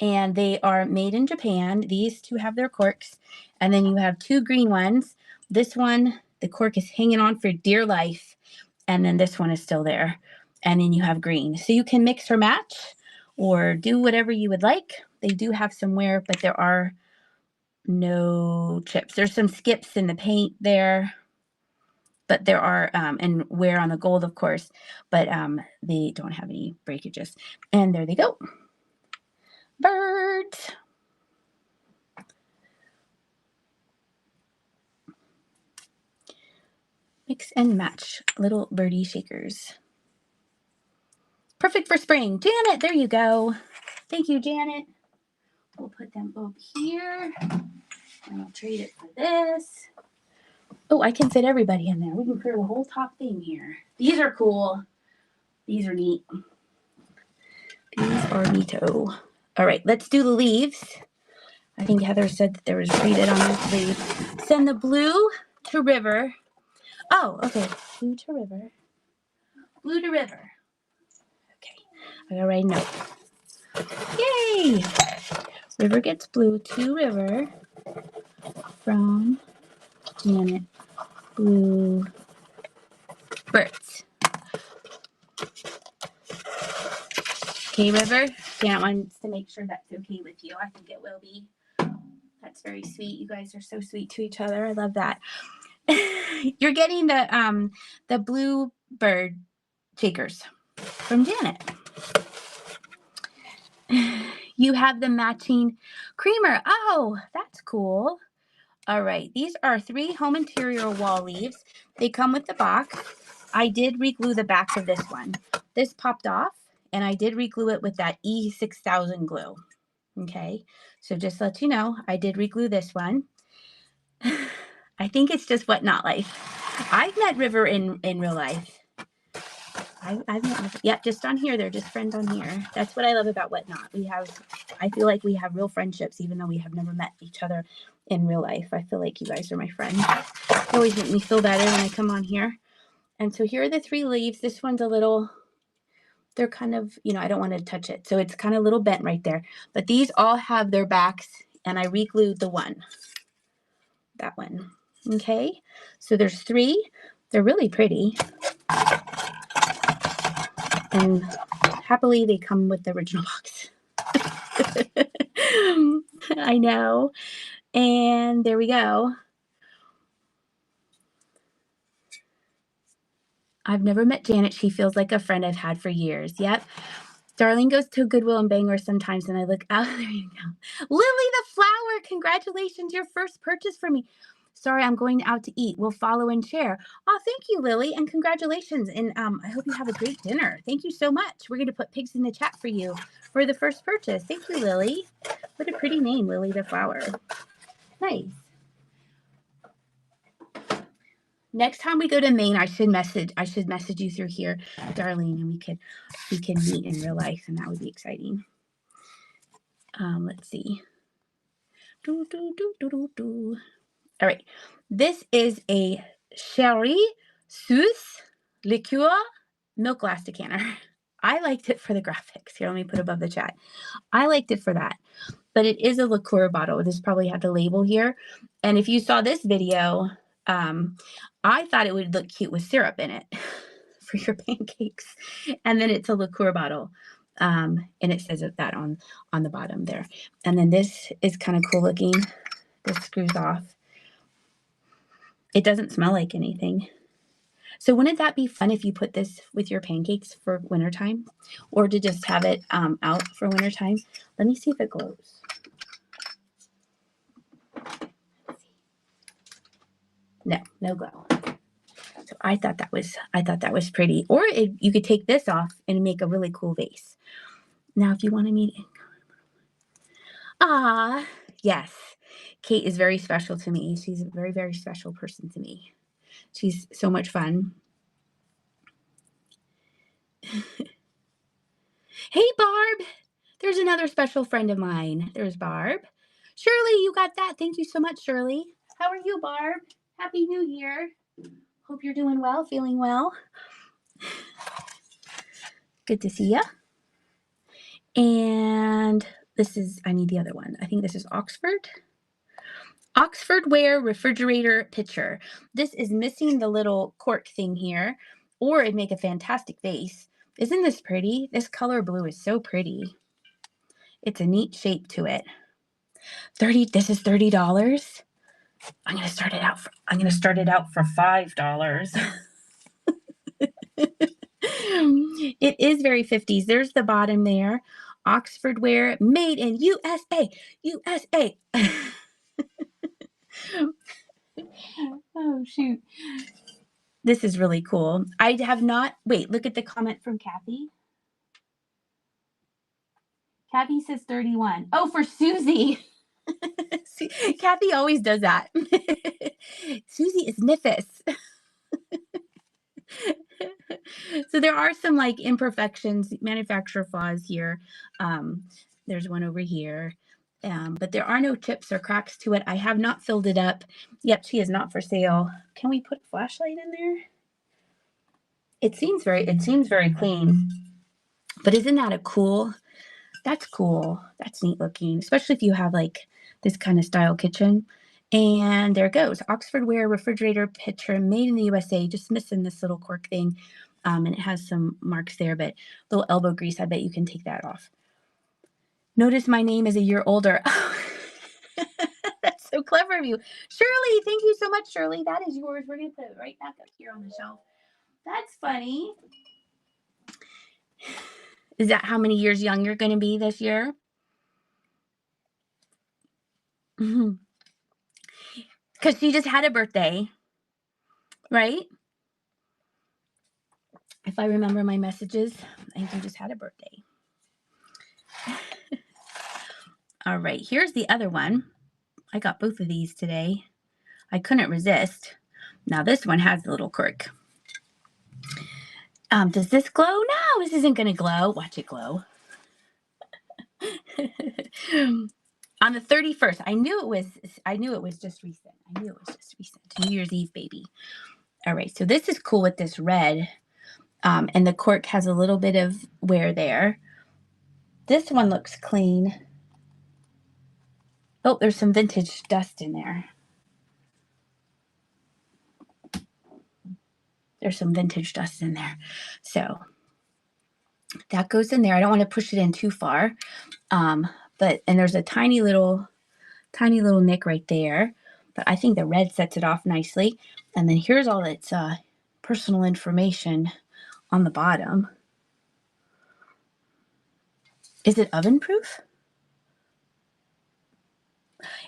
and they are made in Japan. These two have their corks, and then you have two green ones. This one, the cork is hanging on for dear life, and then this one is still there, and then you have green. So you can mix or match or do whatever you would like. They do have some wear, but there are no chips. There's some skips in the paint there, but there are, and wear on the gold, of course, but they don't have any breakages. And there they go. Birds. Mix and match little birdie shakers. Perfect for spring. Janet, there you go. Thank you, Janet. We'll put them up here, and I'll trade it for this. Oh, I can fit everybody in there. We can clear the whole top thing here. These are cool. These are neat. These are neato. All right, let's do the leaves. I think Heather said that there was rated on this leaf. Send the blue to river. Oh, okay. Blue to river. Blue to river. Okay. I gotta write a note. Yay! River gets blue to river from Janet Blue Birds. Okay, River. Janet wants to make sure that's okay with you. I think it will be. That's very sweet. You guys are so sweet to each other. I love that. You're getting the blue bird shakers from Janet. You have the matching creamer. Oh, that's cool. All right. These are 3 home interior wall leaves. They come with the box. I did reglue the back of this one. This popped off, and I did reglue it with that E6000 glue. Okay. So just to let you know, I did reglue this one. I think it's just Whatnot Life. I've met River in real life. I've met River. Yep, just on here. They're just friends on here. That's what I love about Whatnot. I feel like we have real friendships, even though we have never met each other in real life. I feel like you guys are my friends. It always make me feel better when I come on here. And so here are the 3 leaves. This one's a little, they're kind of, I don't want to touch it. So it's kind of a little bent right there. But these all have their backs, and I re-glued the one. That one. Okay, so there's 3. They're really pretty. And happily, they come with the original box. I know. And there we go. I've never met Janet. She feels like a friend I've had for years. Yep. Darlene goes to Goodwill and Bangor sometimes, and I look out. There you go. Lily the flower, congratulations, your first purchase for me. Sorry, I'm going out to eat. We'll follow and share. Oh, thank you, Lily, and congratulations. And I hope you have a great dinner. Thank you so much. We're going to put pigs in the chat for you for the first purchase. Thank you, Lily. What a pretty name, Lily the flower. Nice. Next time we go to Maine, I should message you through here, Darlene, and we can meet in real life, and that would be exciting. Let's see. All right. This is a Sherry Sauce Liqueur Milk Glass Decanter. I liked it for the graphics. Here, let me put above the chat. I liked it for that. But it is a liqueur bottle. This probably had the label here. And if you saw this video, I thought it would look cute with syrup in it for your pancakes. And then it's a liqueur bottle. And it says that on the bottom there. And then this is kind of cool looking. This screws off. It doesn't smell like anything. So wouldn't that be fun if you put this with your pancakes for wintertime? Or to just have it out for wintertime? Let me see if it glows. No glow. So I thought that was pretty. Or you could take this off and make a really cool vase. Now, if you want to meet, yes, Kate is very special to me. She's a very, very special person to me. She's so much fun. Hey, Barb. There's another special friend of mine. There's Barb. Shirley, you got that. Thank you so much, Shirley. How are you, Barb? Happy New Year. Hope you're doing well, feeling well. Good to see you. And this is, I need the other one. I think this is Oxford. Oxford Ware refrigerator pitcher. This is missing the little cork thing here, or it'd make a fantastic vase. Isn't this pretty? This color blue is so pretty. It's a neat shape to it. This is $30. I'm gonna start it out for $5. It is very 50s. There's the bottom there. Oxford Ware, made in USA. USA. Oh, shoot. This is really cool. I have not, wait, look at the comment from Kathy. Kathy says 31. Oh, for Susie. Kathy always does that. Susie is Niffus. So there are some like imperfections, manufacturer flaws here. There's one over here. But there are no chips or cracks to it. I have not filled it up. Yep, she is not for sale. Can we put a flashlight in there? It seems very clean. But isn't that a cool? That's cool. That's neat looking, especially if you have like this kind of style kitchen. And there it goes. Oxford Ware refrigerator pitcher, made in the USA. Just missing this little cork thing. And it has some marks there, but little elbow grease. I bet you can take that off. Notice my name is a year older. That's so clever of you. Shirley, thank you so much, Shirley. That is yours. We're going to put it right back up here on the shelf. That's funny. Is that how many years young you're going to be this year? Because she just had a birthday, right? If I remember my messages, I think you just had a birthday. All right, here's the other one. I got both of these today. I couldn't resist. Now this one has the little cork. Does this glow? No, this isn't going to glow. Watch it glow. On the 31st, I knew it was just recent. New Year's Eve, baby. All right, so this is cool with this red. And the cork has a little bit of wear there. This one looks clean. Oh, there's some vintage dust in there. There's some vintage dust in there. So that goes in there. I don't want to push it in too far. And there's a tiny little nick right there. But I think the red sets it off nicely. And then here's all its personal information on the bottom. Is it oven proof?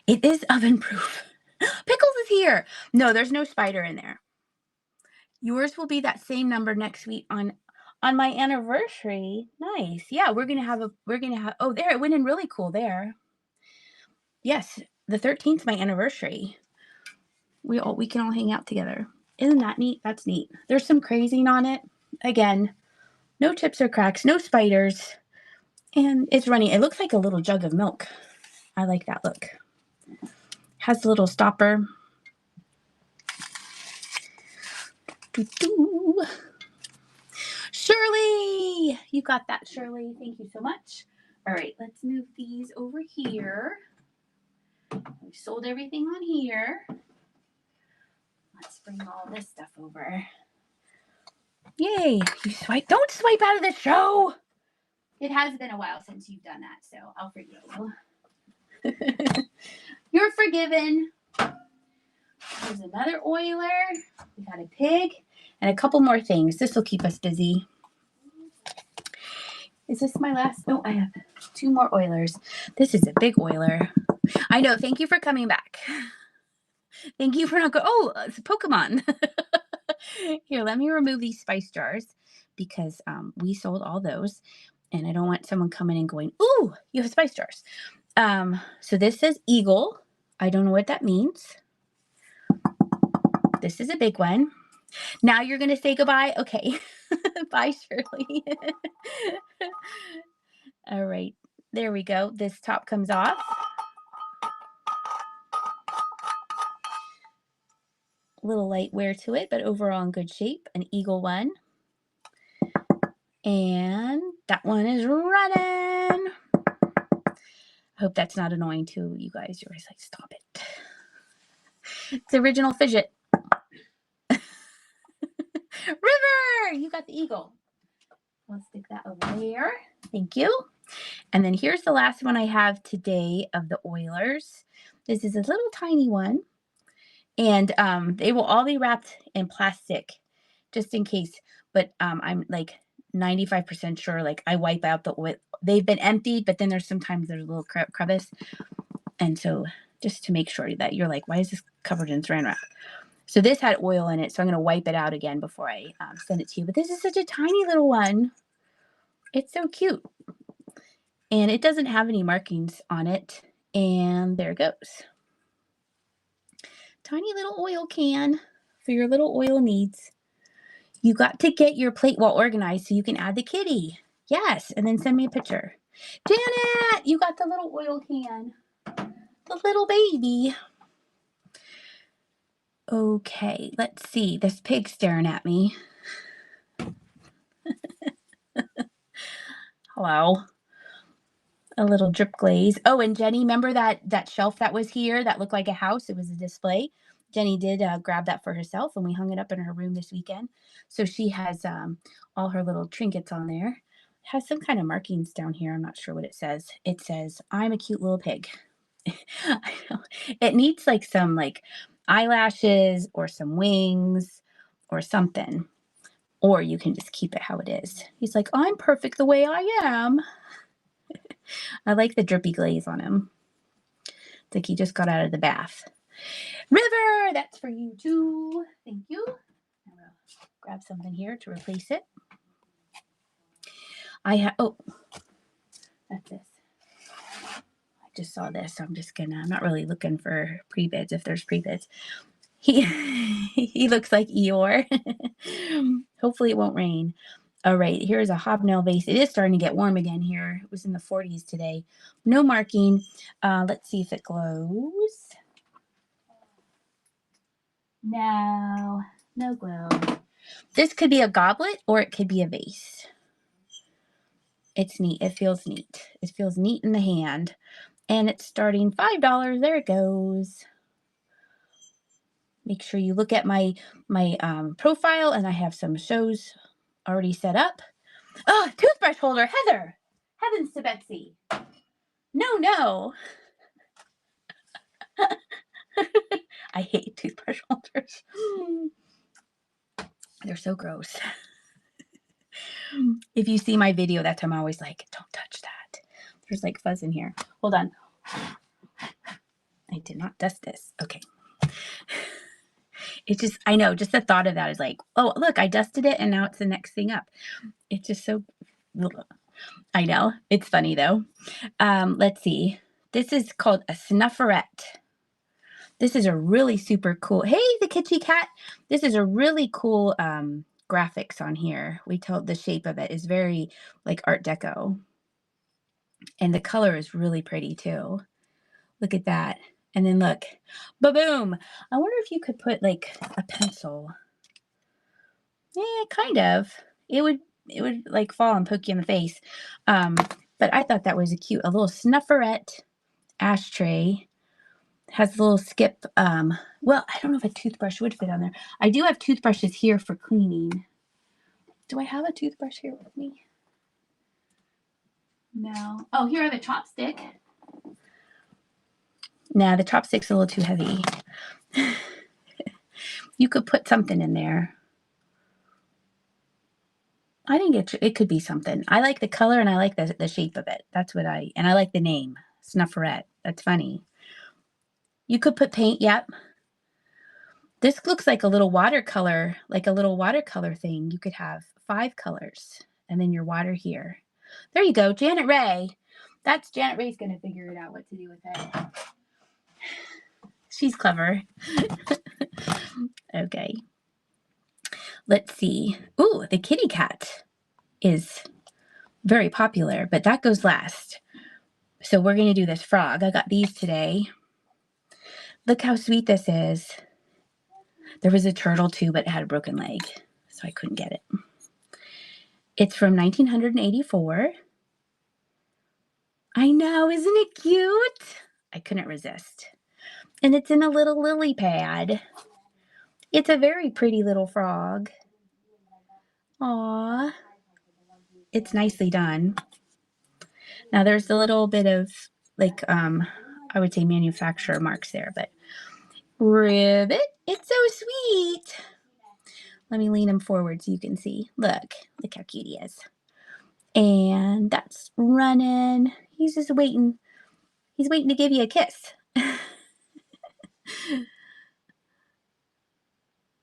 It is oven proof. Pickles is here. No, there's no spider in there. Yours will be that same number next week on my anniversary. Nice. Yeah, we're gonna have. Oh, there it went in really cool there. Yes, the 13th, my anniversary. We can all hang out together. Isn't that neat? That's neat. There's some crazing on it. Again, no chips or cracks, no spiders, and it's running. It looks like a little jug of milk. I like that look. Has a little stopper. Doo-doo. Shirley, you got that, Shirley. Thank you so much. All right, let's move these over here. We sold everything on here. Let's bring all this stuff over. Yay, you swipe. Don't swipe out of the show. It has been a while since you've done that, so I'll forgive you. You're forgiven. There's another oiler. We got a pig and a couple more things. This will keep us busy. Is this my last? No, I have 2 more oilers. This is a big oiler. I know. Thank you for coming back. Thank you for not going. Oh, it's a Pokemon. Here, let me remove these spice jars because we sold all those. And I don't want someone coming and going, ooh, you have spice jars. So this says Eagle. I don't know what that means. This is a big one. Now you're going to say goodbye? Okay. Bye, Shirley. All right. There we go. This top comes off. A little light wear to it, but overall in good shape. An Eagle one. And that one is running. I hope that's not annoying to you guys. You're always like, stop it. It's original fidget. River, you got the Eagle. Let's stick that over there. Thank you. And then here's the last one I have today of the Oilers. This is a little tiny one. And they will all be wrapped in plastic just in case. But I'm like 95% sure, like I wipe out the oil. They've been emptied, but then there's sometimes there's a little crevice. And so just to make sure that you're like, why is this covered in saran wrap? So this had oil in it, so I'm going to wipe it out again before I send it to you. But this is such a tiny little one. It's so cute. And it doesn't have any markings on it. And there it goes. Tiny little oil can for your little oil needs. You got to get your plate well organized so you can add the kitty. Yes, and then send me a picture. Janet, you got the little oil can. The little baby. Okay, let's see. This pig's staring at me. Hello. A little drip glaze. Oh, and Jenny, remember that shelf that was here that looked like a house? It was a display. Jenny did grab that for herself, and we hung it up in her room this weekend. So she has all her little trinkets on there. It has some kind of markings down here. I'm not sure what it says. It says, I'm a cute little pig. I know. It needs like some like eyelashes or some wings or something. Or you can just keep it how it is. He's like, I'm perfect the way I am. I like the drippy glaze on him. It's like he just got out of the bath. River, that's for you too. Thank you. I'm going to grab something here to replace it. Oh, that's this. I just saw this. So I'm not really looking for pre-bids if there's pre-bids. He looks like Eeyore. Hopefully it won't rain. All right, here's a hobnail vase. It is starting to get warm again here. It was in the 40s today. No marking. Let's see if it glows. No glow. This could be a goblet or it could be a vase. It's neat. It feels neat. It feels neat in the hand. And it's starting $5. There it goes. Make sure you look at my profile, and I have some shows already set up. Oh, toothbrush holder, Heather. Heavens to Betsy. No. I hate toothbrush holders. They're so gross. If you see my video, that's why I'm always like, don't touch that. There's like fuzz in here. Hold on. I did not dust this. Okay. It's just, I know, just the thought of that is like, oh, look, I dusted it and now it's the next thing up. It's just so, I know. It's funny though. Let's see. This is called a Snufferet. This is a really super cool, hey, the kitty cat. This is a really cool graphics on here. We told the shape of it is very like Art Deco. And the color is really pretty too. Look at that. And then look, ba-boom. I wonder if you could put like a pencil. Yeah, kind of. It would like fall and poke you in the face. But I thought that was a little Snufferette ashtray. Has a little skip. Well, I don't know if a toothbrush would fit on there. I do have toothbrushes here for cleaning. Do I have a toothbrush here with me? No. Oh, here are the chopstick. Nah, the chopstick's a little too heavy. You could put something in there. I think it could be something. I like the color and I like the shape of it. That's what and I like the name, Snufferette. That's funny. You could put paint, yep. This looks like a little watercolor thing. You could have 5 colors and then your water here. There you go, Janet Ray. That's Janet Ray's gonna figure it out what to do with it. She's clever. Okay. Let's see. Ooh, the kitty cat is very popular, but that goes last. So we're going to do this frog. I got these today. Look how sweet this is. There was a turtle too, but it had a broken leg, so I couldn't get it. It's from 1984. I know, isn't it cute? I couldn't resist. And it's in a little lily pad. It's a very pretty little frog. Aww. It's nicely done. Now there's a little bit of like, I would say manufacturer marks there, but Ribbit, it's so sweet. Let me lean him forward so you can see. Look how cute he is. And that's running. He's just waiting. He's waiting to give you a kiss.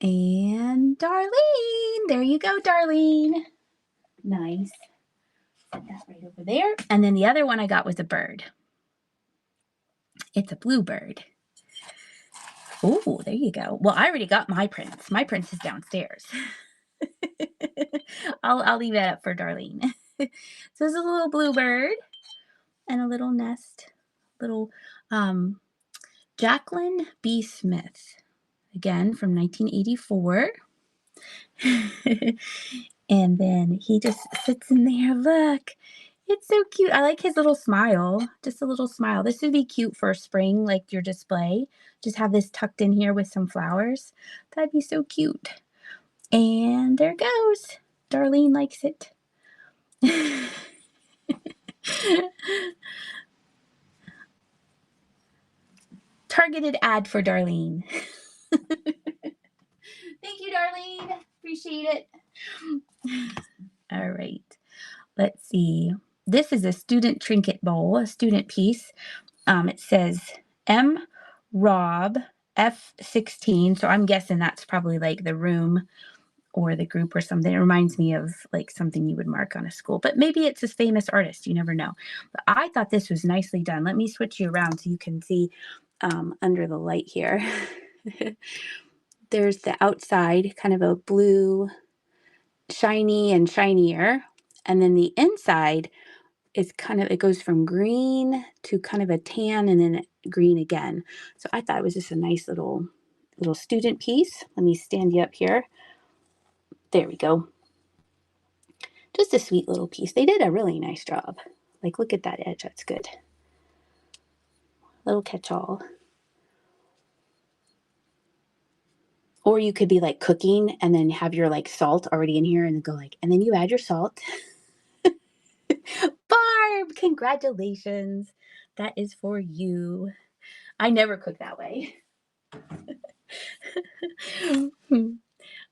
And Darlene, there you go, Darlene. Nice. Put that right over there. And then the other one I got was a bird. It's a bluebird. Oh, there you go. Well, I already got my prince. My prince is downstairs. I'll leave that up for Darlene. So there's a little bluebird and a little nest. Little Jacqueline B. Smith. Again, from 1984. And then he just sits in there. Look, it's so cute. I like his little smile. Just a little smile. This would be cute for spring, like your display. Just have this tucked in here with some flowers. That'd be so cute. And there goes. Darlene likes it. Targeted ad for Darlene. Thank you, Darlene. Appreciate it. All right. Let's see. This is a student trinket bowl, a student piece. It says M. Rob F16. So I'm guessing that's probably like the room or the group or something. It reminds me of like something you would mark on a school, but maybe it's a famous artist. You never know. But I thought this was nicely done. Let me switch you around so you can see under the light here. There's the outside, kind of a blue, shiny and shinier. And then the inside is it goes from green to kind of a tan and then green again. So I thought it was just a nice little student piece. Let me stand you up here. There we go. Just a sweet little piece. They did a really nice job. Like, look at that edge. That's good. Little catch-all. Or you could be like cooking and then have your like salt already in here and then go like, and then you add your salt. Barb, congratulations. That is for you. I never cook that way.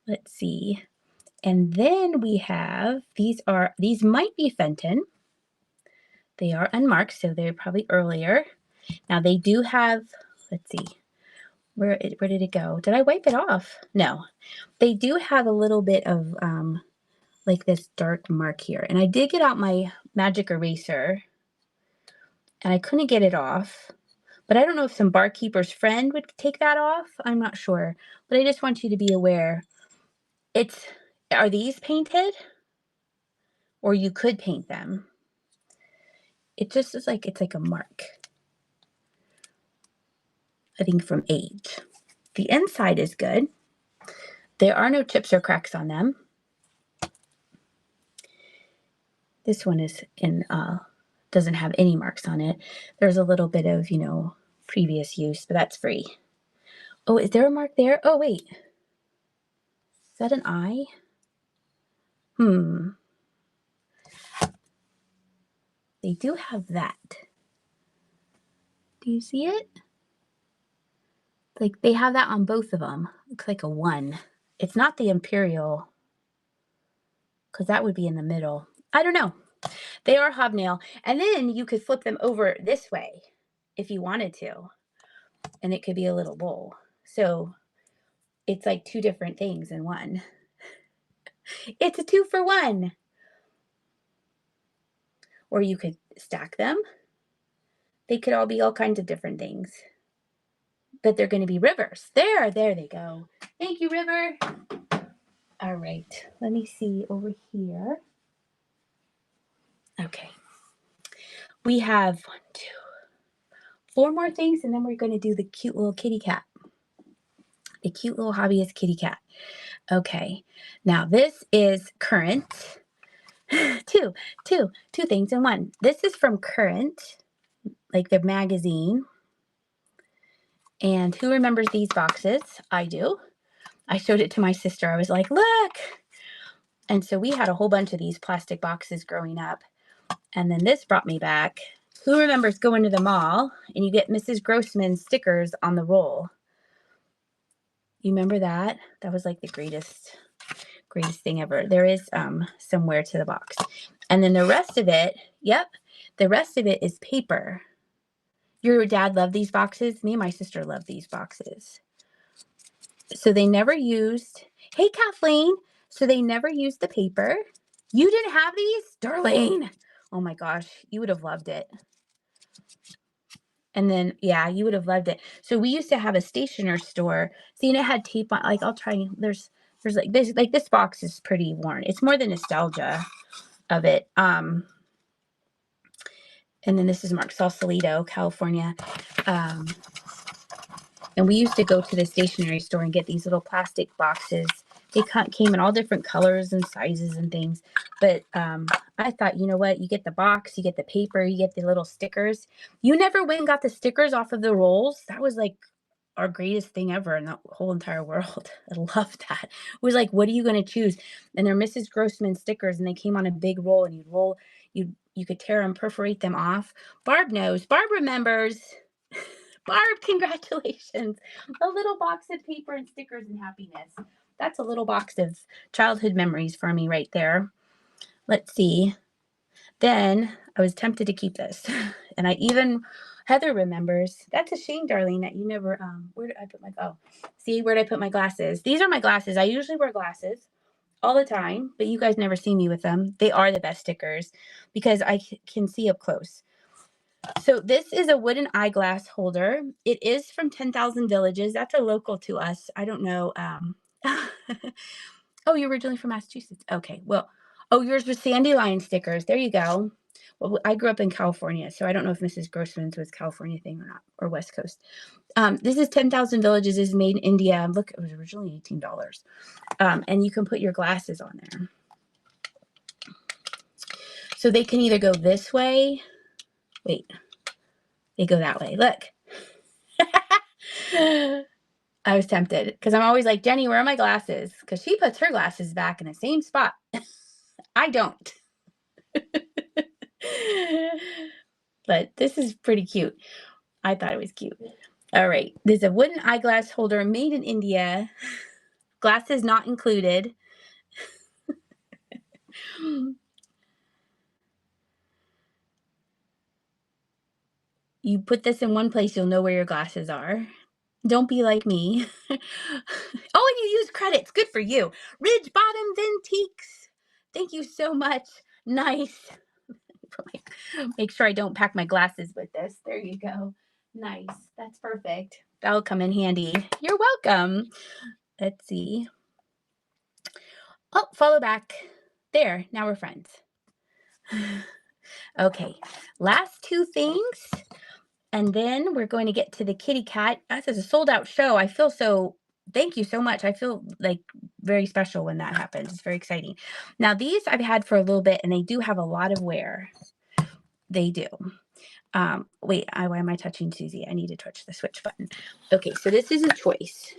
Let's see. And then we have, these might be Fenton. They are unmarked, so they're probably earlier. Now they do have, let's see, where did it go? Did I wipe it off? No. They do have a little bit of like this dark mark here. And I did get out my magic eraser and I couldn't get it off. But I don't know if some barkeeper's friend would take that off. I'm not sure. But I just want you to be aware. Are these painted? Or you could paint them. It just is like, it's like a mark. I think from age. The inside is good. There are no chips or cracks on them. This one is in, doesn't have any marks on it. There's a little bit of, previous use, but that's free. Oh, is there a mark there? Oh, wait. Is that an eye? They do have that. Do you see it? Like, they have that on both of them. Looks like a 1. It's not the Imperial, because that would be in the middle. I don't know. They are hobnail. And then you could flip them over this way if you wanted to. And it could be a little bowl. So it's like 2 different things in one. It's a 2 for 1. Or you could stack them. They could all be all kinds of different things. But they're going to be rivers. There they go. Thank you, River. All right. Let me see over here. Okay. We have 1, 2, 4 more things, and then we're going to do the cute little kitty cat. The cute little hobbyist kitty cat. Okay. Now this is Current. Two things in one. This is from Current, like the magazine. And who remembers these boxes? I do. I showed it to my sister. I was like, look. And so we had a whole bunch of these plastic boxes growing up. And then this brought me back. Who remembers going to the mall and you get Mrs. Grossman stickers on the roll? You remember that? That was like the greatest thing ever. There is somewhere to the box. And then the rest of it, the rest of it is paper. Your dad loved these boxes. Me and my sister loved these boxes. So they never used, hey, Kathleen. So they never used the paper. You didn't have these? Darlene. Oh my gosh, you would have loved it. And then, yeah, you would have loved it. So we used to have a stationery store. See, and it had tape on, like, I'll try, there's this box is pretty worn. It's more the nostalgia of it. And then this is Mark Sausalito, California. And we used to go to the stationery store and get these little plastic boxes. They came in all different colors and sizes and things. But I thought, you know what? You get the box, you get the paper, you get the little stickers. You never went and got the stickers off of the rolls. That was like our greatest thing ever in the whole entire world. I loved that. It was like, what are you going to choose? And they're Mrs. Grossman stickers, and they came on a big roll, and you could tear them, perforate them off. Barb knows. Barb remembers. Barb, congratulations. A little box of paper and stickers and happiness. That's a little box of childhood memories for me right there. Let's see. Then I was tempted to keep this. And Heather remembers. That's a shame, Darlene, that you never, where did I put where did I put my glasses? These are my glasses. I usually wear glasses all the time, but you guys never see me with them. They are the best stickers because I can see up close. So this is a wooden eyeglass holder. It is from 10,000 Villages. That's a local to us. I don't know. Oh, you're originally from Massachusetts. Okay. Well, yours was Sandy Lion stickers. There you go. Well, I grew up in California, so I don't know if Mrs. Grossman's was California thing or not, or West Coast. This is 10,000 Villages. Is made in India. Look, it was originally $18. And you can put your glasses on there. So they can either go this way. Wait. They go that way. Look. I was tempted because I'm always like, Jenny, where are my glasses? Because she puts her glasses back in the same spot. I don't. But this is pretty cute. I thought it was cute. All right. There's a wooden eyeglass holder made in India. Glasses not included. You put this in one place, you'll know where your glasses are. Don't be like me. Oh, and you use credits. Good for you. Ridge Bottom Vintiques. Thank you so much. Nice. Make sure I don't pack my glasses with this. There you go. Nice. That's perfect. That'll come in handy. You're welcome. Let's see. Oh, follow back. There. Now we're friends. Okay. Last 2 things. And then we're going to get to the kitty cat. This is a sold out show. I feel so, thank you so much. I feel like very special when that happens. It's very exciting. Now, these I've had for a little bit and they do have a lot of wear. They do. Wait, why am I touching Susie? I need to touch the switch button. Okay, so this is a choice.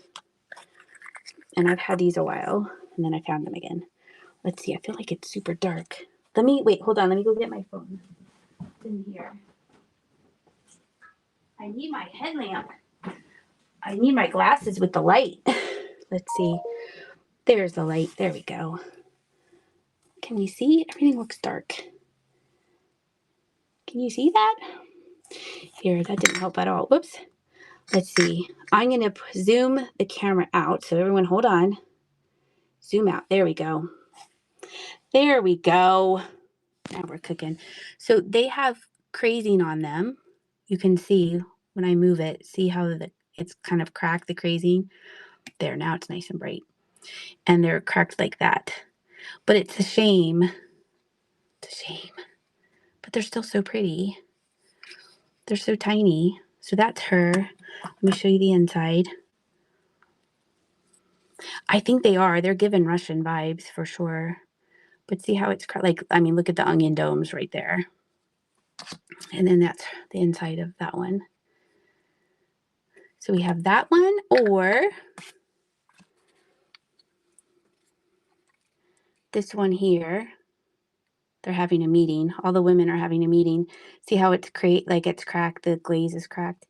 And I've had these a while and then I found them again. Let's see. I feel like it's super dark. Wait, hold on. Let me go get my phone. It's in here. I need my headlamp. I need my glasses with the light. Let's see. There's the light. There we go. Can we see? Everything looks dark. Can you see that? Here, that didn't help at all. Whoops. Let's see. I'm going to zoom the camera out. So everyone hold on. Zoom out. There we go. There we go. Now we're cooking. So they have crazing on them. You can see when I move it, see how it's kind of cracked, the crazing. There, now it's nice and bright. And they're cracked like that. But it's a shame. It's a shame. But they're still so pretty. They're so tiny. So that's her. Let me show you the inside. I think they are. They're giving Russian vibes for sure. But see how it's like, I mean, look at the onion domes right there. And then that's the inside of that one. So we have that one, or this one here. They're having a meeting. All the women are having a meeting. See how it's it's cracked. The glaze is cracked.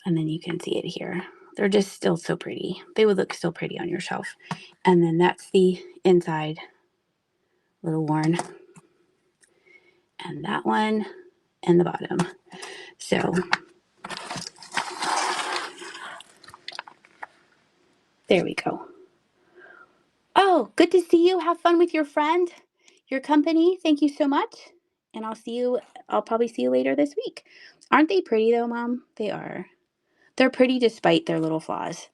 And then you can see it here. They're just still so pretty. They would look so pretty on your shelf. And then that's the inside. A little worn. And that one and the bottom. So there we go. Oh, good to see you. Have fun with your friend, your company. Thank you so much. And I'll probably see you later this week. Aren't they pretty though, Mom? They are. They're pretty despite their little flaws.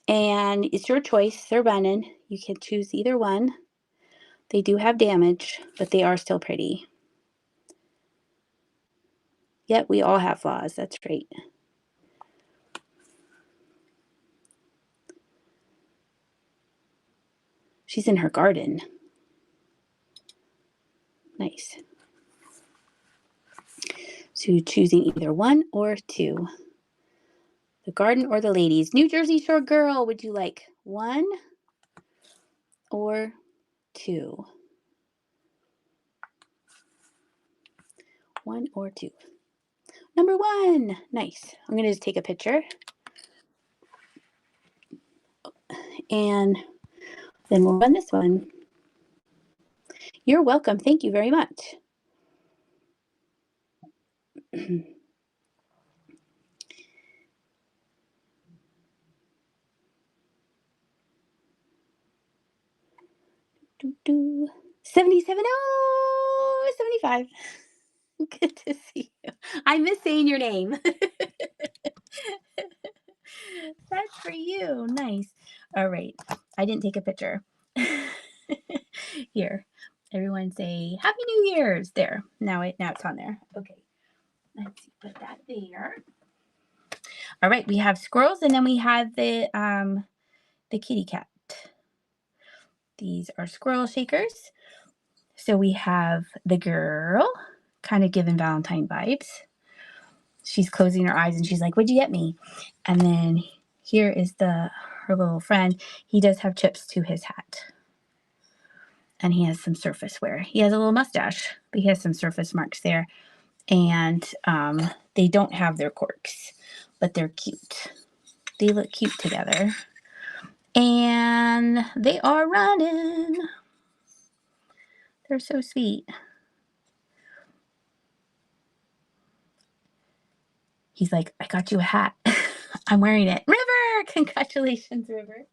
And it's your choice. They're running. You can choose either one. They do have damage, but they are still pretty. Yet we all have flaws. That's great. She's in her garden. Nice. So choosing either one or two. The garden or the ladies. New Jersey Shore girl, would you like one or two? One or two. Number one. Nice. I'm going to just take a picture. And then we'll run this one. You're welcome. Thank you very much. do, do. 77. Oh, 75. Good to see you. I miss saying your name. That's for you. Nice. All right. I didn't take a picture. Here. Everyone say Happy New Year's. There. Now it's on there. Okay. Let's see, put that there. All right, we have squirrels and then we have the kitty cat. These are squirrel shakers. So we have the girl, kind of giving Valentine vibes. She's closing her eyes and she's like, "What'd you get me?" And then here is her little friend. He does have chips to his hat. And he has some surface wear. He has a little mustache, but he has some surface marks there. And they don't have their corks, but they're cute. They look cute together. And they are running. They're so sweet. He's like, "I got you a hat." I'm wearing it. River! Congratulations, River.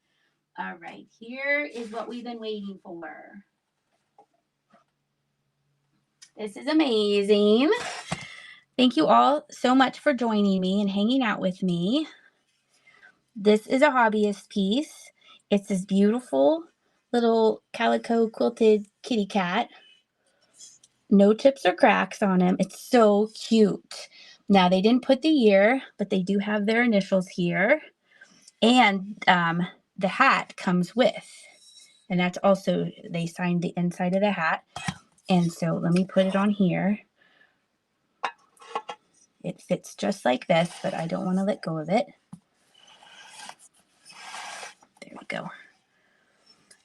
All right, here is what we've been waiting for. This is amazing. Thank you all so much for joining me and hanging out with me. This is a hobbyist piece. It's this beautiful little calico quilted kitty cat. No chips or cracks on him. It's so cute. Now, they didn't put the year, but they do have their initials here. And the hat comes with. And that's also, they signed the inside of the hat. And so let me put it on here. It fits just like this, but I don't want to let go of it. There we go.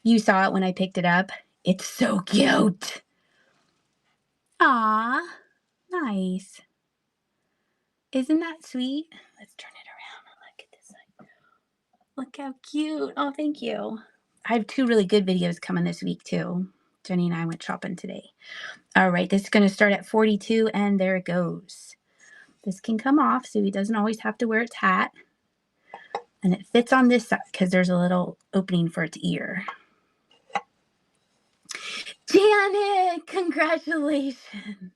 You saw it when I picked it up. It's so cute. Aw, nice. Isn't that sweet? Let's turn it around. Look at this side. Look how cute. Oh, thank you. I have 2 really good videos coming this week too. Jenny and I went shopping today. All right, this is going to start at 42, and there it goes. This can come off, so he doesn't always have to wear its hat. And it fits on this side because there's a little opening for its ear. Janet, congratulations.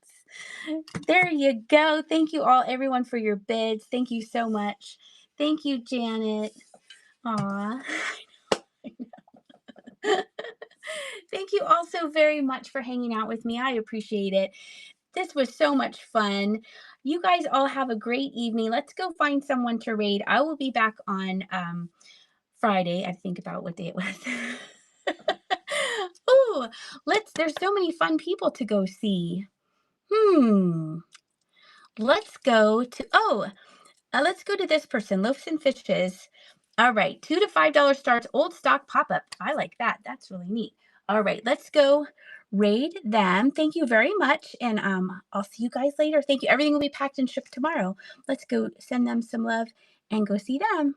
There you go. Thank you all, everyone, for your bids. Thank you so much. Thank you, Janet. Aw. Thank you all so very much for hanging out with me. I appreciate it. This was so much fun. You guys all have a great evening. Let's go find someone to raid. I will be back on Friday. I think about what day it was. Ooh, there's so many fun people to go see. Let's go to, let's go to this person, Loaves and Fishes. All right, $2 to $5 starts, old stock pop-up. I like that. That's really neat. All right, let's go raid them. Thank you very much, and I'll see you guys later. Thank you. Everything will be packed and shipped tomorrow. Let's go send them some love and go see them.